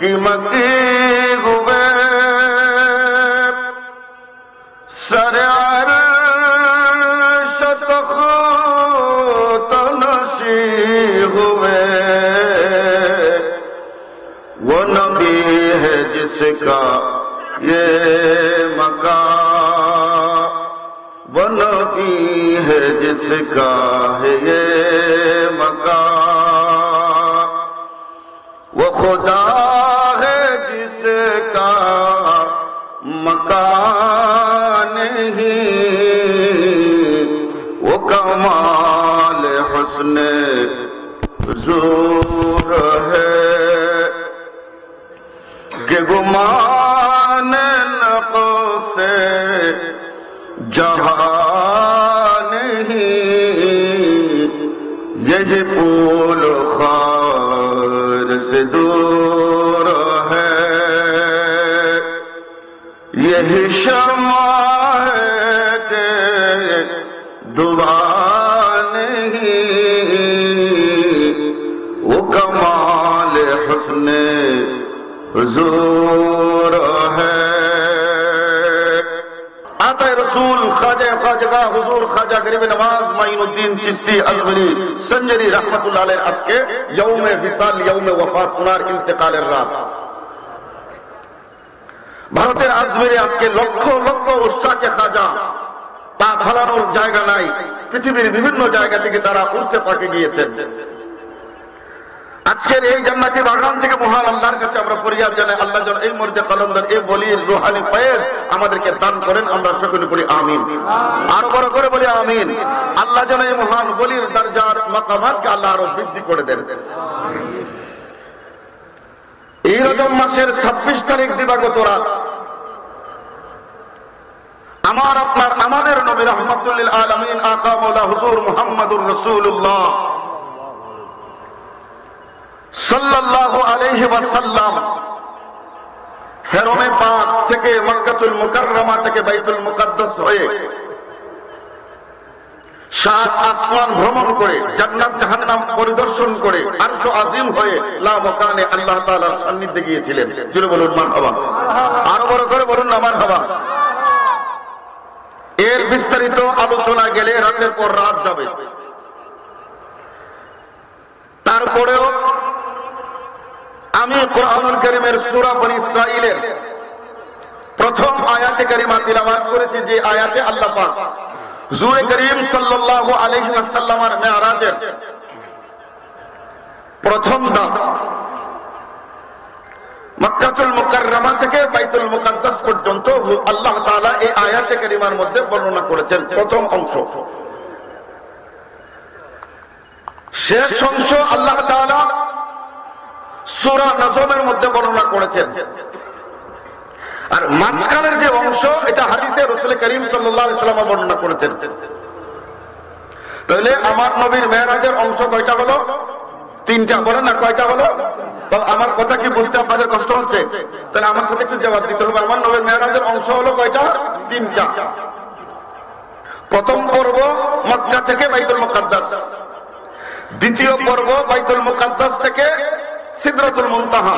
कीमती हुए सरे अर्श तख़्त नशी हुए, वो नबी है जिसका ये मकाम, वो नबी है जिसका है ये मकाम, वो खुदा है जिसका मकान नहीं, वो कमाल हुस्ने हुजूर है कि गुमान नक़्शे जहां नहीं, यही फूल खार से दूर है, यही शम्मा है कि दुआ नहीं, वो कमाल हुस्ने हुजूर है। आते रसूल ख्वाजा ख्वाजगा हुजूर ख्वाजा गरीब नवाज माइनुद्दीन चिश्ती अजमरी संजरी रहमतुल्लाह अलैह আজকে यौम विसाल यौम वफात उनार इंतकालेর রাত। ভারতের আজমিরে আজকে লক্ষ লক্ষ উস্তাদে খাজা পা ফেলানোর জায়গা নাই, পৃথিবীর বিভিন্ন জায়গা থেকে তারা উর্সে পাকে গিয়েছেন। আজকের এই জান্নাতি বাগান থেকে মহান আল্লাহর কাছে আমরা ফরিয়াদ জানাই, আল্লাহ যেন এই মর্যাদা কলমদার এই বলির রূহানি ফয়েজ আমাদেরকে দান করেন। আমরা সকলে বলি আমিন, আরো বড় করে বলি আমিন। আল্লাহ যেন এই মহান বলির দরজার মাকামাতকে আল্লাহ আরো বৃদ্ধি করে দেন। এই রজব মাসের 26 তারিখ দিবাগত রাত আমার আপনার আমাদের নবী রাহমাতুল লিল আলামিন আকা মাওলা হুজুর মুহাম্মদুর রাসূলুল্লাহ সাল্লাল্লাহু আলাইহি ওয়াসাল্লাম হেরমে পাক থেকে মক্কাতুল মুকাররমা থেকে বাইতুল মুকাদ্দাস হয়ে 7 আসমান ভ্রমণ করে জান্নাত জাহান্নাম পরিদর্শন করে আরশ আজিম হয়ে লা মাকানে আল্লাহ তাআলার সান্নিধ্যে গিয়েছিলেন। জোরে বলুন মারহাবা, আরো বড় করে বলুন না মারহাবা। এর বিস্তারিত আলোচনা গেলে রাতের পর রাত যাবে। তারপরেও আমি কোরআনুল কারীমের সূরা বনী ইসরাঈলের প্রথম আয়াতে কারিমা তিলাওয়াত করেছি, যে আয়াতে আল্লাহ পাক হুজুর করিম সাল্লাল্লাহু আলাইহি ওয়াসাল্লামের মেরাজের প্রথম ধাপ মক্কাতুল মুকাররমা থেকে বাইতুল মুকাদ্দাস পর্যন্ত আল্লাহ তাআলা এই আয়াতে কারিমার মধ্যে বর্ণনা করেছেন। প্রথম অংশ, শেষ অংশ আল্লাহ তাআলা সূরা নজমের মধ্যে বর্ণনা করেছেন। আর মাঝখানের যে অংশ এটা হাদিসে রাসূল করিম সাল্লাল্লাহু আলাইহি ওয়াসাল্লাম বর্ণনা করেছেন। তাহলে আমার নবীর মেরাজের অংশ কয়টা হলো? 3টা। বলেন না কয়টা হলো? আমার কথা কি বুঝতে আপনাদের কষ্ট হচ্ছে? তাহলে আমার সাথে একটু জবাব দিতে হবে। আমার নবীর মেরাজের অংশ হলো কয়টা? 3টা। প্রথম পর্ব মক্কা থেকে বাইতুল মুকাদ্দাস, দ্বিতীয় পর্ব বাইতুল মুকাদ্দাস থেকে সিদরাতুল মুনতাহা,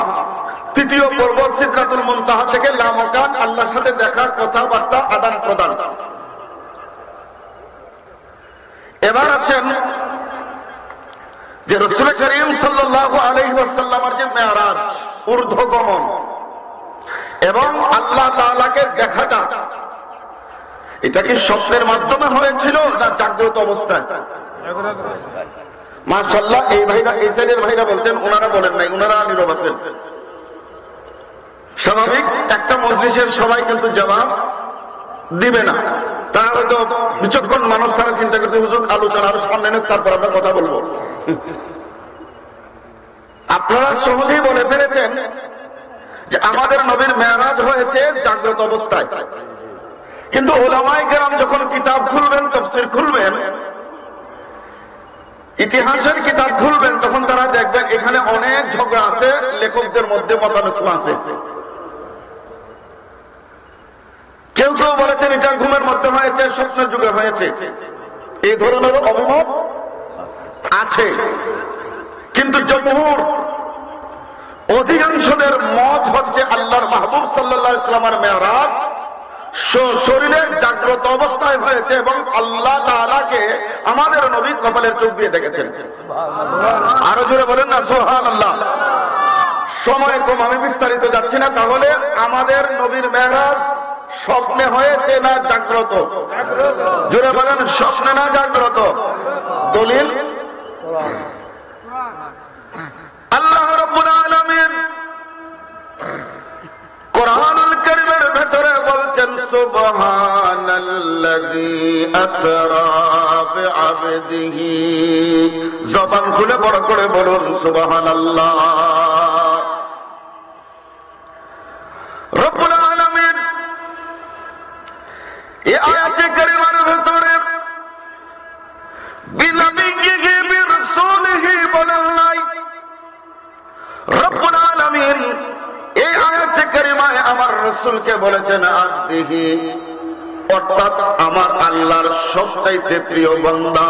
তৃতীয় পর্ব সিদরাতুল মুনতাহা থেকে লা মাকান আল্লাহর সাথে দেখা, কথাবার্তা, আদান প্রদান। এবার আছেন যে রাসূল করিম সাল্লাল্লাহু আলাইহি ওয়াসাল্লামের যে মেরাজ, ঊর্ধ্বগমন এবং আল্লাহ তাআলাকে দেখাটা, এটা কি স্বপ্নের মাধ্যমে হয়েছিল না জাগ্রত অবস্থায়? মাশাআল্লাহ, এই ভাইরা এই সাইডের ভাইরা বলছেন, ওনারা বলেন নাই, ওনারা নীরব আছেন। স্বাভাবিক একটা মজলিসের সবাই কিন্তু জবাব দিবে না। তারা হয়তো বিচক্ষণ মানুষ, তারা চিন্তা করছে হুজুর আলোচনা আরো সামনে নেন, তারপর আমরা কথা বলবো। আপনারা সহজেই বলে ফেলেছেন যে আমাদের নবীর মেরাজ হয়েছে জাগ্রত অবস্থায়। কিন্তু উলামায়ে কেরাম যখন কিতাব খুলবেন, তাফসীর খুলবেন, ইতিহাসের কিতাব খুলবেন, তখন তারা দেখবেন এখানে অনেক ঝগড়া আছে, লেখকদের মধ্যে মতানৈক্য আছে। কেউ কেউ বলেছেন এটা ঘুমের মধ্যে হয়েছে, স্বপ্নের যুগে হয়েছে, এই ধরনের অভিমত আছে। কিন্তু জমহুর অধিকাংশদের ইসলামের মেরাজ শরীরে জাগ্রত অবস্থায় হয়েছে এবং আল্লাহ তাআলাকে আমাদের নবী কপালের চোখ দিয়ে দেখেছেন। আরো জোরে বলেন না সুবহানাল্লাহ। সময় কম, আমি বিস্তারিত যাচ্ছি না। তাহলে আমাদের নবীর মেরাজ স্বপ্নে হয়েছে না জাগ্রত? জোরে বলেন, স্বপ্নে না জাগ্রত? দলিল আল্লাহ রাব্বুল আলামিন কোরআনুল কারীমের ভেতরে বলছেন সুবহানাল্লাযী আসরা বিআবদিহি। জবান খুলে বড় করে বলুন সুবহানাল্লাহ। রব্বুল আলামিন এই আয়াতে কারিমার ভেতরে বিনাবিহি বিরাসূলিহি বলেন নাই। রব্বুল আলামিন এই আয়াতে কারিমায় আমার রাসূলকে বলেছেন আদিহি, অর্থাৎ আমার আল্লাহর সবচাইতে প্রিয় বান্দা।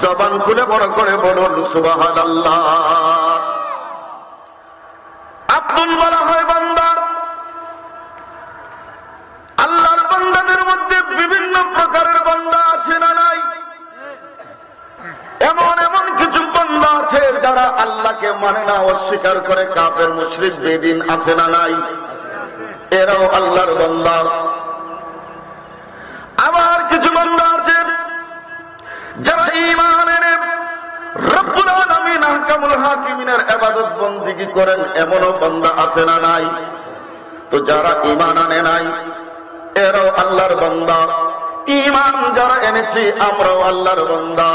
জবান খুলে বড় করে বলুন সুবহানাল্লাহ। আব্দুল বলা হয় বান্দা। আল্লাহর বান্দাদের মধ্যে বিভিন্ন প্রকারের বান্দা আছে না নাই? এমন এমন কিছু বান্দা আছে যারা আল্লাহকে মানে না, অস্বীকার করে, কাফের মুশরিক বেদিন আছে না নাই? এরাও আল্লাহর বান্দা। আবার কিছু বান্দা আছে যারা ঈমান এনে রব্বুল আলামিন আহকামুল হাকিমিনের ইবাদত বন্দেগী করেন, এমনও বান্দা আছে না নাই? তো যারা ঈমান আনে নাই এরাও আল্লাহর বান্দা। ঈমান যারা এনেছি আমরাও আল্লাহর বান্দা,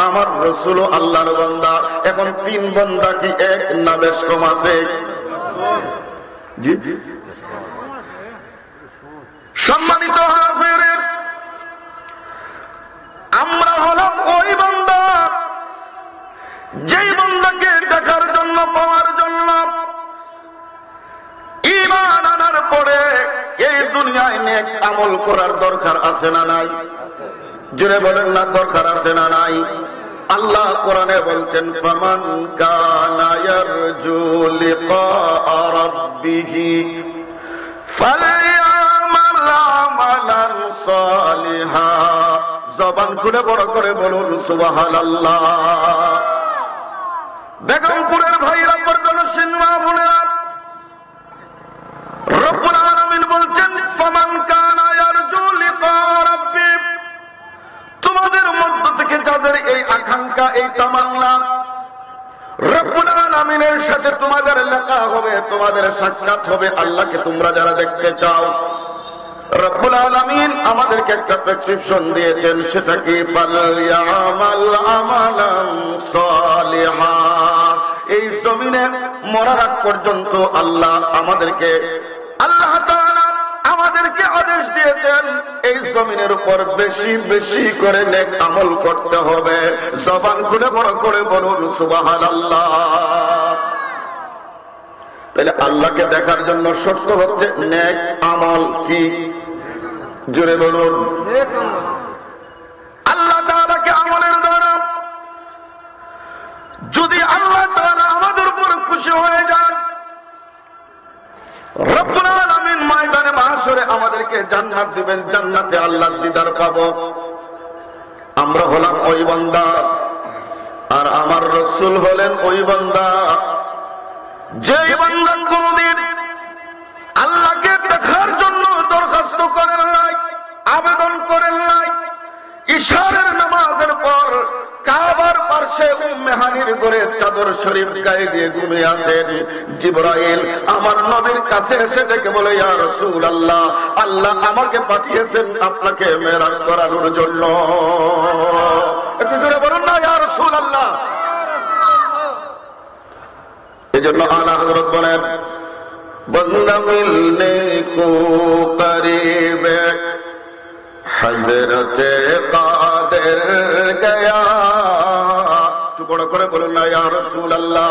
আমার রাসূলও আল্লাহর বান্দা। এখন তিন বান্দা কি এক না বেশ কম আছে? জি জি। সম্মানিত হাজির, আমরা হলাম ওই বান্দা যেই বান্দাকে দেখার জন্য, পাওয়ার জন্য ঈমান আনার পরে এই দুনিয়ায় নেক আমল করার দরকার আছে না নাই? জোরে বলেন না, দরকার আছে না নাই? আল্লাহ কোরআনে বলছেন ফামান কানা ইয়ারজু লিকা রাব্বিহি ফালইয়ামাল আমালান সালিহা। জবান খুলে বড় করে বলুন সুবহানাল্লাহ। বেগমপুরের ভাইরা পর্যন্ত সিনেমা বলে রব্বুল আলামিন বলছেন ফামান কানা ইয়ারজু লিকা রাব্বি। তোমাদের মধ্য থেকে যাদের এই আকাঙ্ক্ষা, এই তামান্না, রব্বুল আলামিনের সাথে তোমাদের লেখা হবে, তোমাদের সাক্ষাৎ হবে, আল্লাহকে তোমরা যারা দেখতে চাও, রব্বুল আলামিন আমাদেরকে একটা প্রেসক্রিপশন দিয়েছেন। সেটা কি? ফালইয়ামাল আমালান সালিহা। এই জমিনে মরার আগ পর্যন্ত আল্লাহ তাআলা আমাদেরকে আদেশ দিয়েছেন এই জমিনের উপর বেশি বেশি করে নেক আমল করতে হবে। জবান খুলে বড় করে বলুন সুবহানাল্লাহ। তাহলে আল্লাহকে দেখার জন্য শর্ত হচ্ছে নেক আমল। কি? জোরে বলুন। আল্লাহ তাআলাকে আমলের দ্বারা যদি আল্লাহ তাআলা আমাদের উপর খুশি হয়ে যান, রব্বুল আলামিন ময়দানে মাহশরে আমাদেরকে জান্নাত দিবেন, জান্নাতে আল্লাহর দিদার পাবো। আমরা হলাম ওই বান্দা, আর আমার রাসূল হলেন ওই বান্দা যে বান্দা কোনদিন আল্লাহকে দেখার জন্য দরখাস্ত করেন নাই, আবেদন করেন নাই। ইশারের নামাজের পর কাবার পাশে উম্মে হানির ঘরে চাদর শরীফ গায়ে দিয়ে ঘুমিয়ে আছেন। জিবরাইল আমার নবীর কাছে এসে ডেকে বলে, ইয়া রাসূলুল্লাহ, আল্লাহ আমাকে পাঠিয়েছেন আপনাকে মেরাজ করানোর জন্য। একটু জোরে বলুন না, ইয়া রাসূলুল্লাহ। এজন্য আলা হযরত বলেন, বন্দা মিলনে কো করিব হযরতে কাদের গয়া। একটু বড় করে বলুন না, ইয়া রাসূলুল্লাহ।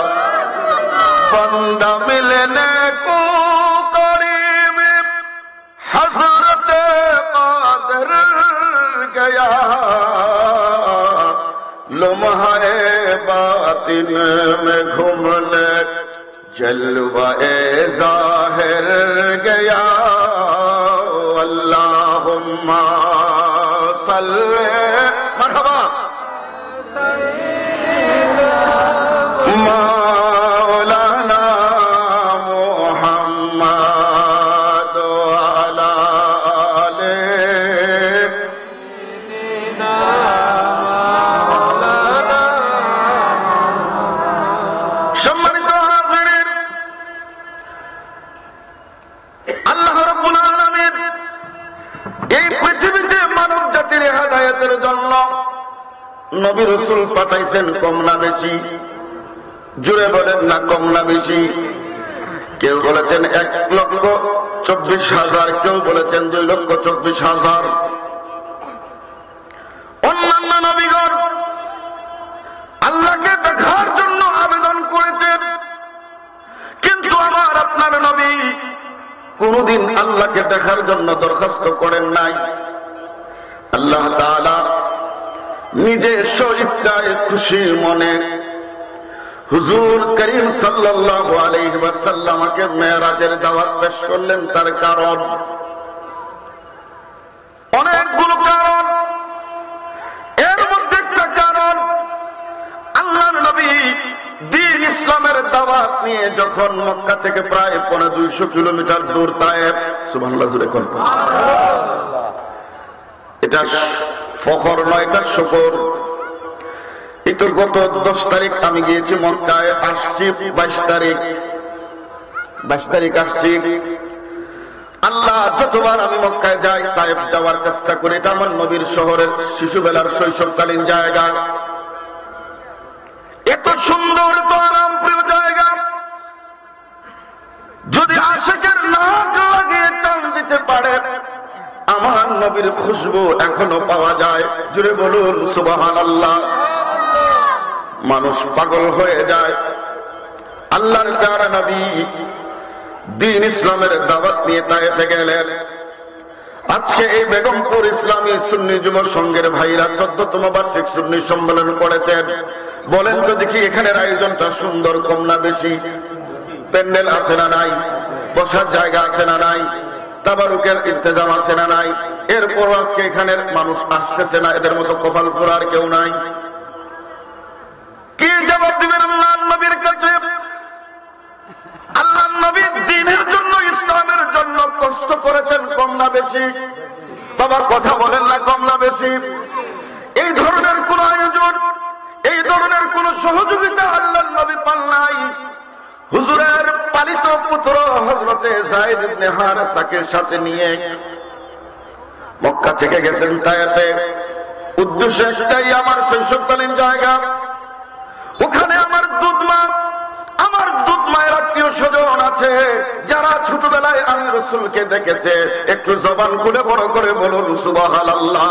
বন্দা মিলনে কো করিব হযরতে কাদের গয়া। লম্হায়ে বাতিন में घूमने जलवा ज़ाहिर गया। আল্লাহুম্মা সাল্লি মারহাবা মাওলানা মুহাম্মদ ওয়া আলা সম্মানিত হাজিরিন, আল্লাহ রাব্বুল আলামিন এই পৃথিবীতে মানব জাতির হেদায়েতের জন্য নবী রাসূল পাঠাইছেন, কম না বেশি? জুড়ে বলেন না, কম না বেশি? কেউ বলেছেন 1,24,000, কেউ বলেছেন 2,24,000। অন্যান্য নবীগণ আল্লাহকে দেখার জন্য আবেদন করেছেন, কিন্তু আমার আপনার নবী কোনদিন আল্লাহকে দেখার জন্য দরখাস্ত করেন নাই। আল্লাহ তাআলা নিজে স্বইচ্ছায় খুশি মনে হুজুর করিম সাল্লাল্লাহু আলাইহি ওয়াসাল্লামকে মেরাজের দাওয়াত পেশ করলেন। তার কারণ অনেকগুলো কারণ, এর মধ্যে একটা কারণ আল্লাহর নবী দ্বীন ইসলামের দাওয়াত নিয়ে যখন মক্কা থেকে প্রায় 200 কিলোমিটার দূর তায়েফ, সুবহানাল্লাহ জোরে কোন, এটা ফখর নয়, এটা শুকর। একটু গত 10 তারিখ আমি গিয়েছি মক্কায়, আসছি 22 তারিখ আসছি। আল্লাহ যতবার আমি মক্কায় যাই, তায়েফ যাওয়ার চেষ্টা করি, এটা আমার নবীর শহরের শিশুবেলার শৈশবকালীন জায়গা। এত সুন্দর, এত আরাম প্রিয় জায়গা, যদি আশিকের নাক লাগিয়ে টান দিতে পারে আমার নবীর খুশবু এখনো পাওয়া যায়। জুড়ে বলুন সুবহানাল্লাহ। মানুষ পাগল হয়ে যায়। আল্লাহর প্যারা নবী দ্বীন ইসলামের দাওয়াত নিয়ে তায়েফে গেলেন। আজকে এই বেগমপুর ইসলামী সুন্নি যুব সংঘের ভাইরা 14তম বার্ষিক সুন্নি সম্মেলন করেছেন। বলেন তো দেখি, এখানের আয়োজনটা সুন্দর কম না বেশি? প্যান্ডেল আছে না নাই? বসার জায়গা আছে না নাই? তাবারুকের ইন্তজাম আছে না নাই? এরপর আজকে এখানের মানুষ আসতেছে না, এদের মতো কপাল পোড়া আর কেউ নাই। কি জবাব দিবেন আল্লাহর নবীর কাছে? আল্লাহর নবী দ্বীনের জন্য, ইসলামের জন্য কষ্ট করেছেন, কম না বেশি? বাবা কথা বলেন না, কম না বেশি? এই ধরনের কোন আয়োজন, এই ধরনের কোন সহযোগিতা আল্লাহর নবী পান নাই। হুজুরের পালিত পুত্র হযরতে যায়েদ ইবনে হারেসাকে সাথে নিয়ে মক্কা থেকে গেছেন তায়েফে। উদ্দেশ্য একটাই, আমার শৈশবকালীন জায়গা, ওখানে আমার দুধ মায়ের আত্মীয় স্বজন আছে যারা ছোটবেলায় আমি রাসূলকে দেখেছে। একটু জবান খুলে বড় করে বলুন সুবহানাল্লাহ।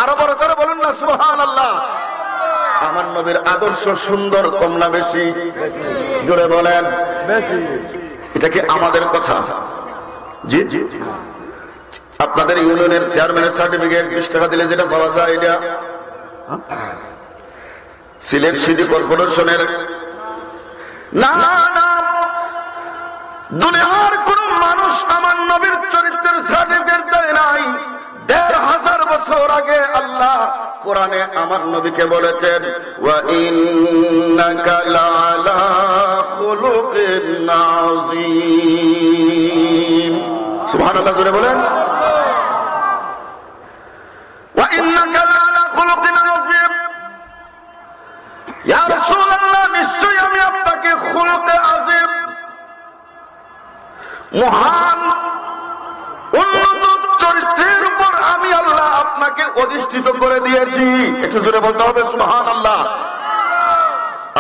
আরো বড় করে বলুন না সুবহানাল্লাহ। আমার নবীর আদর্শ সুন্দর কম না বেশি? জোরে বলেন। এটা কি আমাদের কথা? জি জি। আপনাদের ইউনিয়নের চেয়ারম্যানের সার্টিফিকেট 20 টাকা দিলে যেটা পাওয়া যায়, এটা সিলেট সিটি কর্পোরেশনের না? না, দুনিয়ার কোন মানুষ আমার নবীর চরিত্রের সার্টিফিকেট দেয় নাই। ১,৫০০ বছর আগে আল্লাহ কোরআনে আমার নবীকে বলেছেন, ওয়া ইন্নাকা লাআলা খুলুকিন আযীম। সুবহানাল্লাহ জোরে বলেন। ওয়া ইন্নাকা লাআলা খুলুকিন আযীম। ইয়া রাসূলুল্লাহ, নিশ্চয়ই আমি আপনাকে খুলুকে আযীম, মহান উন্নত চরিত্রের উপর আমি আল্লাহ আপনাকে অধিষ্ঠিত করে দিয়েছি। একটু জোরে বলতে হবে সুবহানাল্লাহ।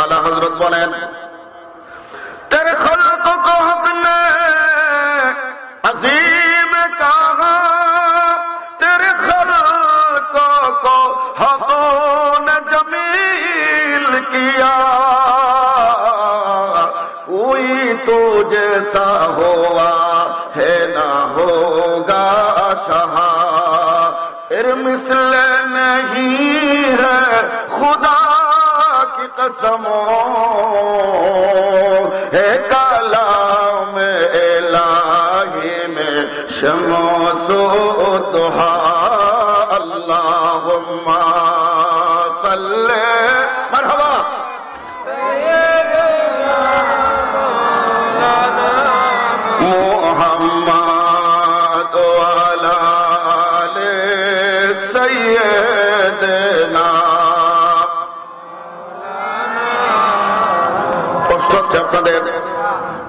আলা হযরত বলেন, তেরে খলক কো হক নে আযীম কাহা, তেরে খলক কো হক নে জমিল কিয়া, কোই তো জैसा हुआ है ना होगा शाहा, तेरे मिसल नहीं है खुदा की कसमों, है कलाम इलाही में शमो والضحى اللهم صل مرحبا محمد وعلى آل سيدنا কষ্ট হচ্ছে আপনাদের,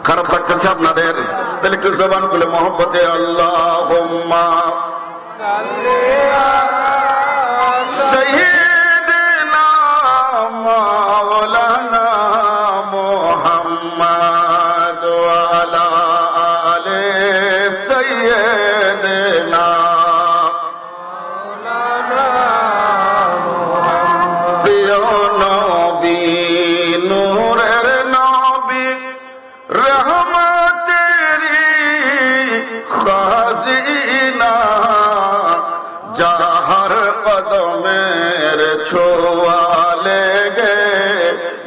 খারাপ লাগতেছে আপনাদের, তাহলে একটু জবান খুলে মহব্বতে আল্লাহুম্মা সাইয়্যিদিনা মাওলানা মুহাম্মদ ওয়া আলা আলি সাইয়্যিদিনা প্রিয় নবী নূরের নবী রহমতেরি খাজিনা যাহার কদমের ছোঁয়া লেগে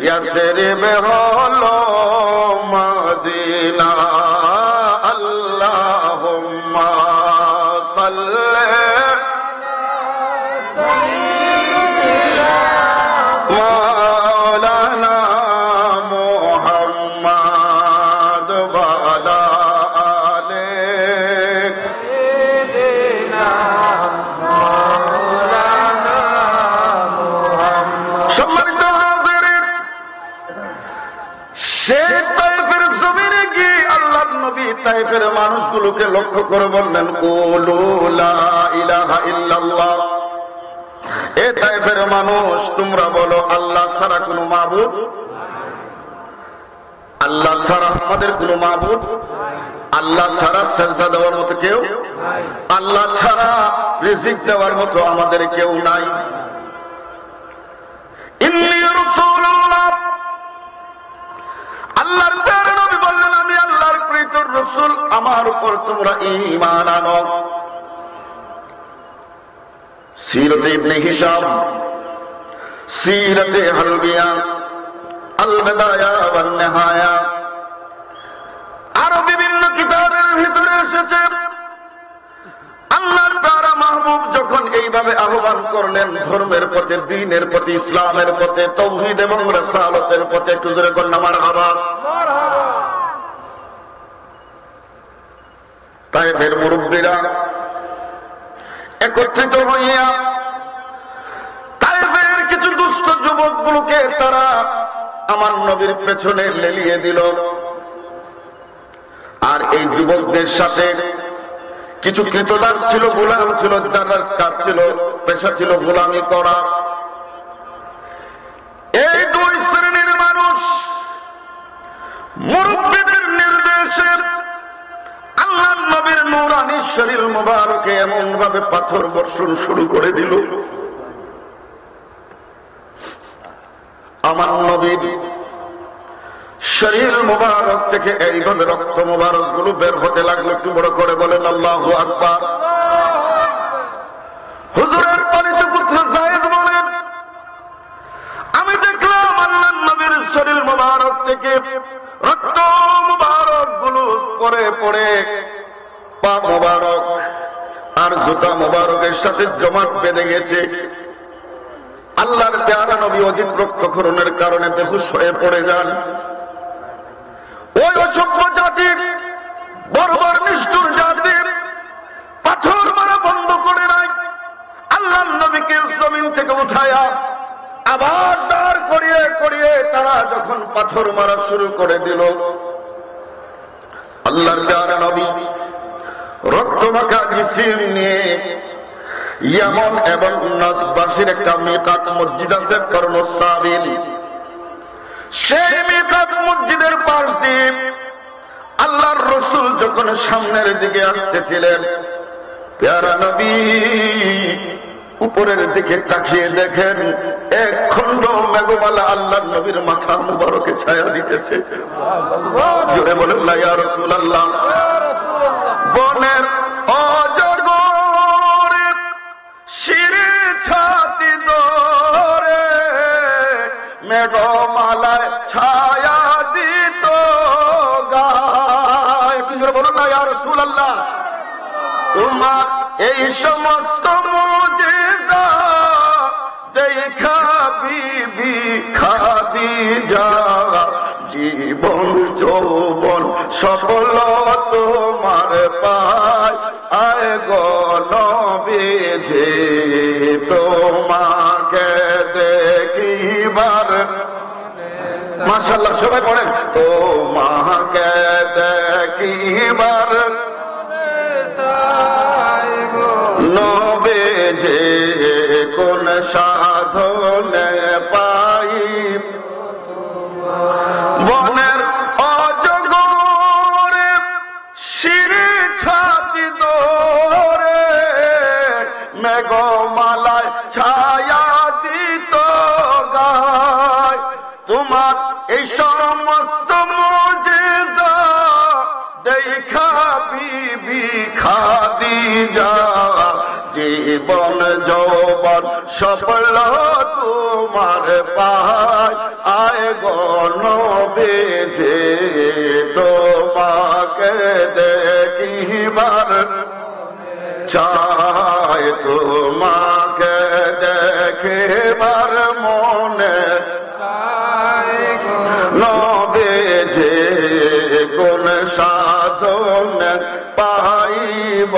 ইয়াসরিব হলো মদিনা আল্লাহুম্মা সাল্লি মাওলানা মুহাম্মদ ওয়া আলা আলি সম্মানিত হাজিরিন, সেই তায়েফের জমিনে গিয়ে আল্লাহর নবী তায়েফের মানুষগুলোকে লক্ষ্য করে বললেন কুলু লা ইলাহা ইল্লাল্লাহ। এ তায়েফের মানুষ, তোমরা বলো আল্লাহ ছাড়া কোনো মাবুদ, আল্লাহ ছাড়া আমাদের কোনো মাবুদ, আল্লাহ ছাড়া সেজদা দেওয়ার মতো কেউ, আল্লাহ ছাড়া রিজিক দেওয়ার মতো আমাদের কেউ নাই। ইন্নী রাসূলুল্লাহ, আল্লাহর প্রিয় নবী বললেন আমি আল্লাহর প্রেরিত রাসূল, আমার উপর তোমরা ঈমান আনো। সিরাতে ইবনে হিশাম, সিরাতে হালবিয়া, আল বিদায়া ওয়ান নিহায়া, আরো বিভিন্ন কিতাবের ভিতরে এসেছে আল্লাহর প্যারা মাহবুব যখন এইভাবে আহ্বান করলেন ধর্মের পথে, দ্বীনের পথে, ইসলামের পথে, তাওহীদ এবং রিসালাতের পথে, একটু জোরে বলুন না মারহাবা। তায়েফের মুরব্বিরা একত্রিত হইয়া তায়েফের কিছু দুষ্ট যুবকগুলোকে তারা আমার নবীর পেছনে লেলিয়ে দিল। আর এই যুবকদের সাথে কিছু কৃতদাস ছিল, গোলাম ছিল, যারা কাজ ছিল, পেশা ছিল গোলামি করা। এই দুই শ্রেণীর মানুষ মুরব্বিদের নির্দেশে আল্লাহর নবীর নূরানী শরীর মুবারকে এমন ভাবে পাথর বর্ষণ শুরু করে দিল, আমার নবীর শরীর মুবারক থেকে এইভাবে রক্ত মুবারক গুলো বের হতে লাগলো। একটু বড় করে বলেন আল্লাহু আকবার। হুজুরের পালিত পুত্র যায়েদ বলেন আমি দেখলাম আল্লাহর নবীর শরীর মুবারক থেকে রক্ত মুবারক গুলো পরে পরে পা মুবারক আর জুতা মুবারকের সাথে জমাট বেঁধে গেছে। আল্লাহর প্যারা নবী অধিক রক্তক্ষরণের কারণে বেহুশ হয়ে পড়ে যান। ওই অসভ্য জাতির, বর্বর নিষ্ঠুর জাতির পাথর মারা বন্ধ করে নাই, আল্লাহর নবীকে জমিন থেকে উঠায়া আবার দাঁড় করিয়ে করিয়ে তারা যখন পাথর মারা শুরু করে দিল, আল্লাহর প্যারা নবী রক্তমাখা জিসিম নিয়ে ইয়ামান এবং নাসবাসীর একটা মিকাত মসজিদ আছে করনুস সাবিল, সেই মিকাত মসজিদের পাশ দিয়ে আল্লাহর রাসূল যখন সামনের দিকে আসতেছিলেন, প্যারা নবী উপরের দিকে তাকিয়ে দেখেন এক খণ্ড মেঘমালা আল্লাহর নবীর মাথা মুবারকে ছায়া দিতেছে। জোরে বলেন না ইয়া রাসূলুল্লাহ। বনের অজগরে শিরে ছাতি দরে মেঘমালায় ছায়া দিত গায়। কি জোরে বলুন না ইয়া রাসূলুল্লাহ। তোমার এই সমস্ত মুজিজা দেখা বিবি খাদিজা জীবন যৌবন সফল তোমার পায় আয় গো নবীজি তোমাকে দেখিবার মাশাআল্লাহ সবাই পড়েন তোমাকে দেখিবার নবীজি কোন সাধনে পাই বনের অজগরে শিরে ছাতি দোরে মেঘমালায় ছায়া দিত গায় তোমার এই সমস্ত মুজিজা দেখা বিবি খাদিজা জীবন যৌবন সফল তোমার পায় আয় গো নবীজি তোমাকে দেখিবার চায় তোমাকে দেখিবার মনে নবীজি কোন সাধন পাইব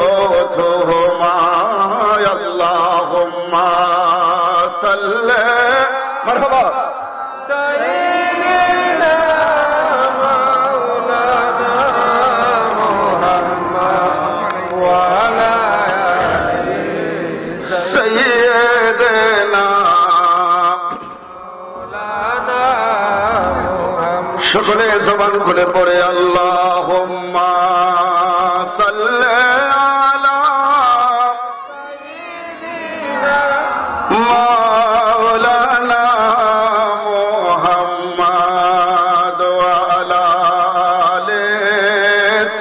তোমায় আল্লাহুম্মা সাল্লি মারহাবা সাইয়্যিদিনা মাওলানা মুহাম্মদ ওয়া আলা আলি সাইয়্যিদিনা মাওলানা মুহাম্মদ সকলে জবান খুলে পড়ে আল্লাহুম্মা সাল্লি আলা সাইয়্যিদিনা মাওলানা মুহাম্মদ ওয়া আলা আলি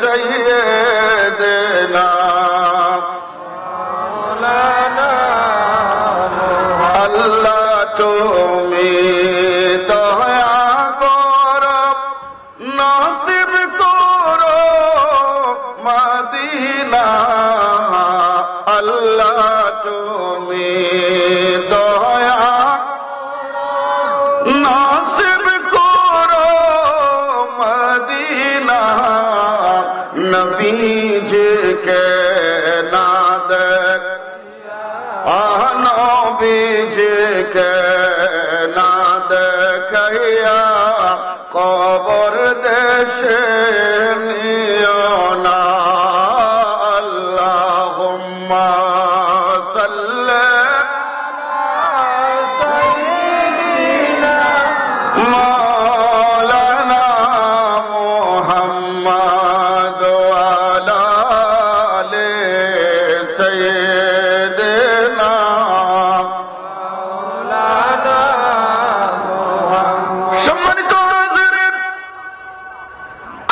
সাইয়্যিদিনা মাওলানা আল্লাহ তুমি দয়া করো নসিব করো মদিনা আল্লাহ তুমি দয়া নসিব করো মদিনা নবীজিকে না দেখ নবীজিকে না দেখাইয়া কবর দেশে নিও না আল্লাহুম্মা সাল্লি মাওলানা মুহাম্মদ ওয়া আলা আলি সাইয়্যিদিনা মাওলানা মুহাম্মদ সম্মানিত হাজিরিন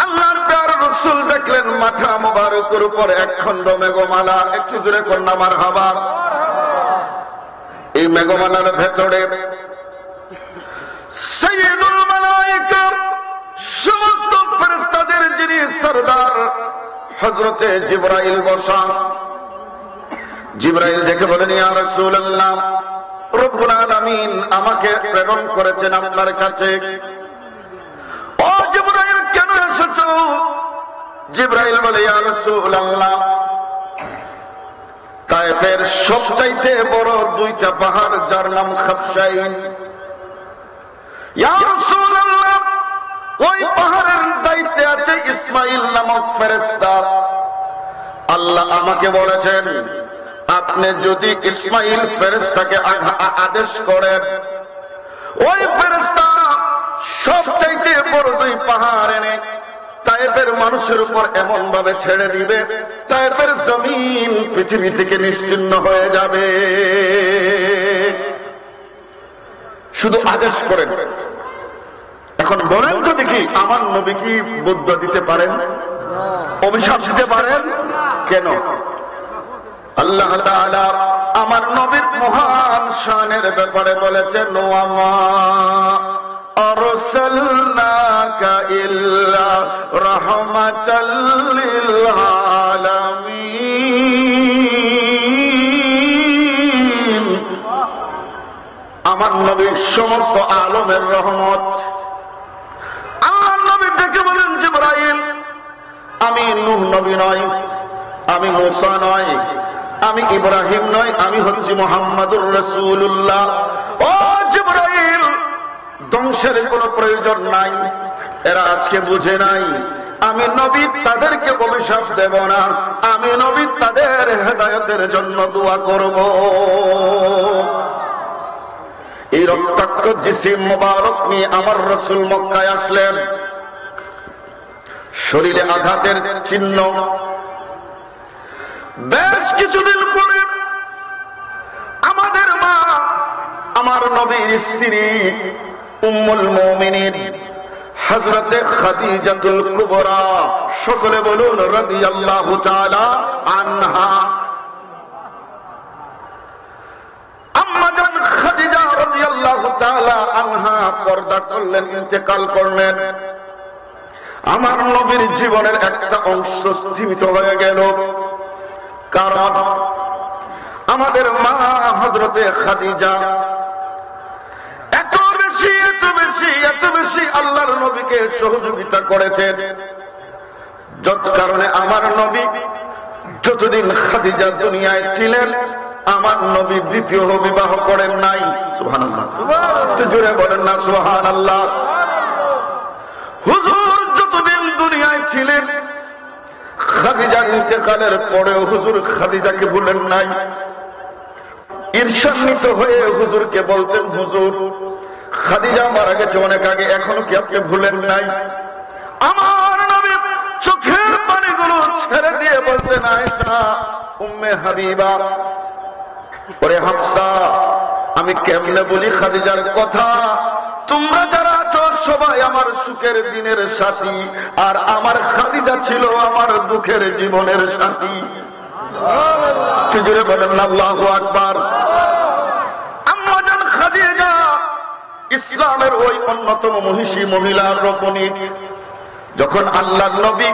আল্লাহর প্রিয় রাসূল দেখলেন মাথা মোবারকের উপর একখণ্ড মেঘমালা একটু জোরে কন্যা মারহাবা এই মেঘমালার ভেতরে সাইয়্যিদুল মালায়েকা সমস্ত ফেরেশতাদের যিনি সরদার হযরতে জিবরাইল বসা জিবরাইল দেখে বলেন ইয়া রাসূলুল্লাহ রব্বুল আলামিন আমাকে প্রেরণ করেছেন আপনার কাছে ও জিবরাইল কেন এসেছো জিবরাইল বলে ইয়া রাসূলুল্লাহ তায়েফের সবচাইতে বড় দুইটা পাহাড় যার নাম খাবশাইন ইয়া রাসূলুল্লাহ ওই পাহাড়ের দায়িত্বে আছে ইসমাঈল নামক ফেরেশতা আল্লাহ আমাকে বলেছেন আপনি যদি ইসমাঈল ফেরেশতাকে আদেশ করেন ওই ফেরেশতা সবচাইতে বড় দুই পাহাড় এনে তায়েফের মানুষের উপর এমন ভাবে ছেড়ে দিবে তায়েফের জমিন পৃথিবী থেকে নিশ্চিহ্ন হয়ে যাবে শুধু আদেশ করেন এখন বলেন তো দেখি আমার নবী কি বুদ্ধ দিতে পারেন অভিশাপ দিতে পারেন কেন আল্লাহ তাআলা আমার নবীর মহান শানের ব্যাপারে বলেছেন ওয়ামা আরসালনাকা ইল্লা রাহমাতাল লিল আলামিন নবী সমস্ত আলমের রহমত। আল্লাহর নবী ডেকে বলেন, জিবরাইল, আমি নূহ নবী নয়, আমি মুসা নয়, আমি ইব্রাহিম নয়, আমি হচ্ছি মুহাম্মাদুর রাসূলুল্লাহ। ও জিবরাইল, ধ্বংসের কোনো প্রয়োজন নাই, এরা আজকে বুঝে নাই আমি নবী তাদেরকে অভিশাপ দেব না, আমি নবী তাদের হেদায়েতের জন্য দোয়া করব। এই রক্তাক্ত জিসিম মুবারক নিয়ে আমার রাসূল মক্কায় আসলেন, শরীরে আঘাতের চিহ্ন। বেশ কিছুদিন পরে আমাদের মা, আমার নবীর স্ত্রী উম্মুল মুমিনিন হযরতে খাদিজাতুল কুবরা, সকলে বলুন রাদিয়াল্লাহু তাআলা আনহা, আম্মা জান খাদিজা রাদিয়াল্লাহু তাআলা আনহা পর্দা করলেন, ইন্তেকাল করলেন। আমার নবীর জীবনের একটা অংশ সীমিত হয়ে গেল, কারণ আমাদের মা হযরতে খাদিজা এত বেশি আল্লাহর নবীকে সহযোগিতা করেছেন, যত কারণে আমার নবী যতদিন খাদিজা দুনিয়ায় ছিলেন, আমার নবী দ্বিতীয় বিবাহ করেন নাই। সুবহানাল্লাহ, তো জোরে বলেন না সুবহানাল্লাহ। হুজুর যতদিন দুনিয়ায় ছিলেন, খাদিজার ইন্তেকালের পরেও হুজুর খাদিজাকে ভুলেন নাই। ঈর্ষান্বিত হয়ে হুজুরকে বলতেন, হুজুর খাদিজা মারা গেছে অনেক আগে, এখনো কি আপনি ভুলেন নাই? আমার নবী চোখের পানিগুলো ছেড়ে দিয়ে বলতেন, আয়েশা উম্মে হাবিবা, ওরে হাফসা, আমি কেমনে বলি খাদিজার কথা? তোমরা যারা আছো সবাই আমার সুখের দিনের সাথী, আর আমার খাদিজা ছিল আমার দুঃখের জীবনের সাথী। জোরে বলেন আল্লাহু আকবার। আম্মা জান খাদিজা ইসলামের ওই অন্যতম মহিষী মহিলার রূপণী। যখন আল্লাহর নবী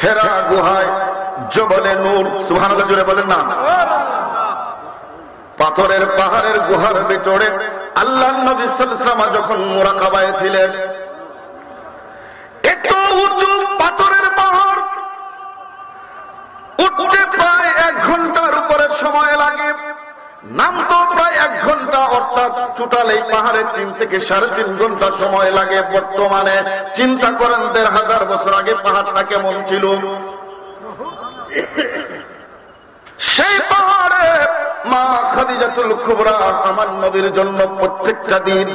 হেরা গুহায় জবলে নূর, সুবহানাল্লাহ জোরে বলেন না, পাথরের পাহাড়ের গুহার ভিতরে আল্লাহর নবী সাল্লাল্লাহু আলাইহি ওয়াসাল্লাম যখন মুরাকাবায় ছিলেন, এত উঁচু পাথরের পাহাড় উঠতে প্রায় 1 ঘন্টার উপরে সময় লাগে, নামতো প্রায় 1 ঘন্টা, অর্থাৎ টোটাল এই পাহাড়ে 3 থেকে 3.5 ঘন্টা সময় লাগে। বর্তমানে চিন্তা করেন 1500 বছর আগে পাহাড়টা কেমন ছিল। সেই পাহাড়ে মা খাদিজাতুল কুবরা আমার নবীর জন্য প্রত্যেকটা দিন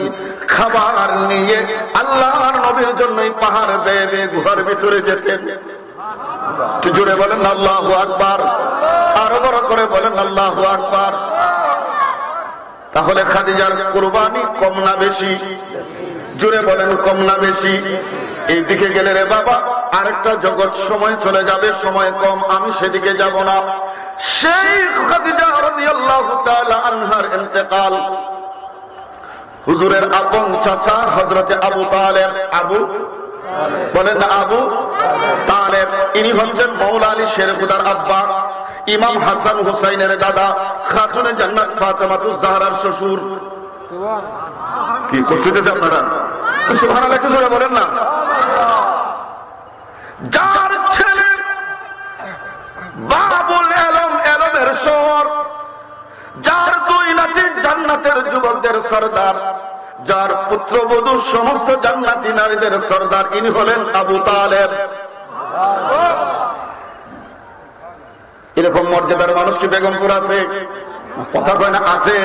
খাবার নিয়ে আল্লাহর নবীর জন্য এই পাহাড় বেয়ে বেয়ে গুহার ভিতরে যেতেন। জোরে বলেন আল্লাহু আকবার, আরো বড় করে বলেন আল্লাহু আকবার। তাহলে খাদিজার কুরবানি কম না বেশি? জোরে বলেন কম না বেশি? এই দিকে গেলে রে বাবা আরেকটা জগৎ, সময় চলে যাবে, সময় কম, আমি সেদিকে যাব না। সেই খাদিজা রাদিয়াল্লাহু তাআলা আনহার ইন্তেকাল, হুজুরের আপন চাচা হযরতে আবু তালেব, আবু বলেন না আবু তালেব, ইনি হচ্ছেন মাওলা আলী শের খুদার আব্বা, ইমাম হাসান হুসাইনের দাদা, খাতুনে জান্নাত ফাতেমাতুজ জাহরার শ্বশুর। কি কষ্ট দিতেছে আপনারা? তো সুবহানাল্লাহ একটু জোরে বলেন না। যার ছেলে বাবুল আলম, আলমের শহর, যার 2 নাতি জান্নাতের যুবকদের সরদার, যার পুত্রবধূ সমস্ত জান্নাতি নারীদের সরদার, ইনি হলেন আবু তালেব। এরকম মর্যাদার মানুষ কি বেগমপুর আছে? কথা কয় না আছে?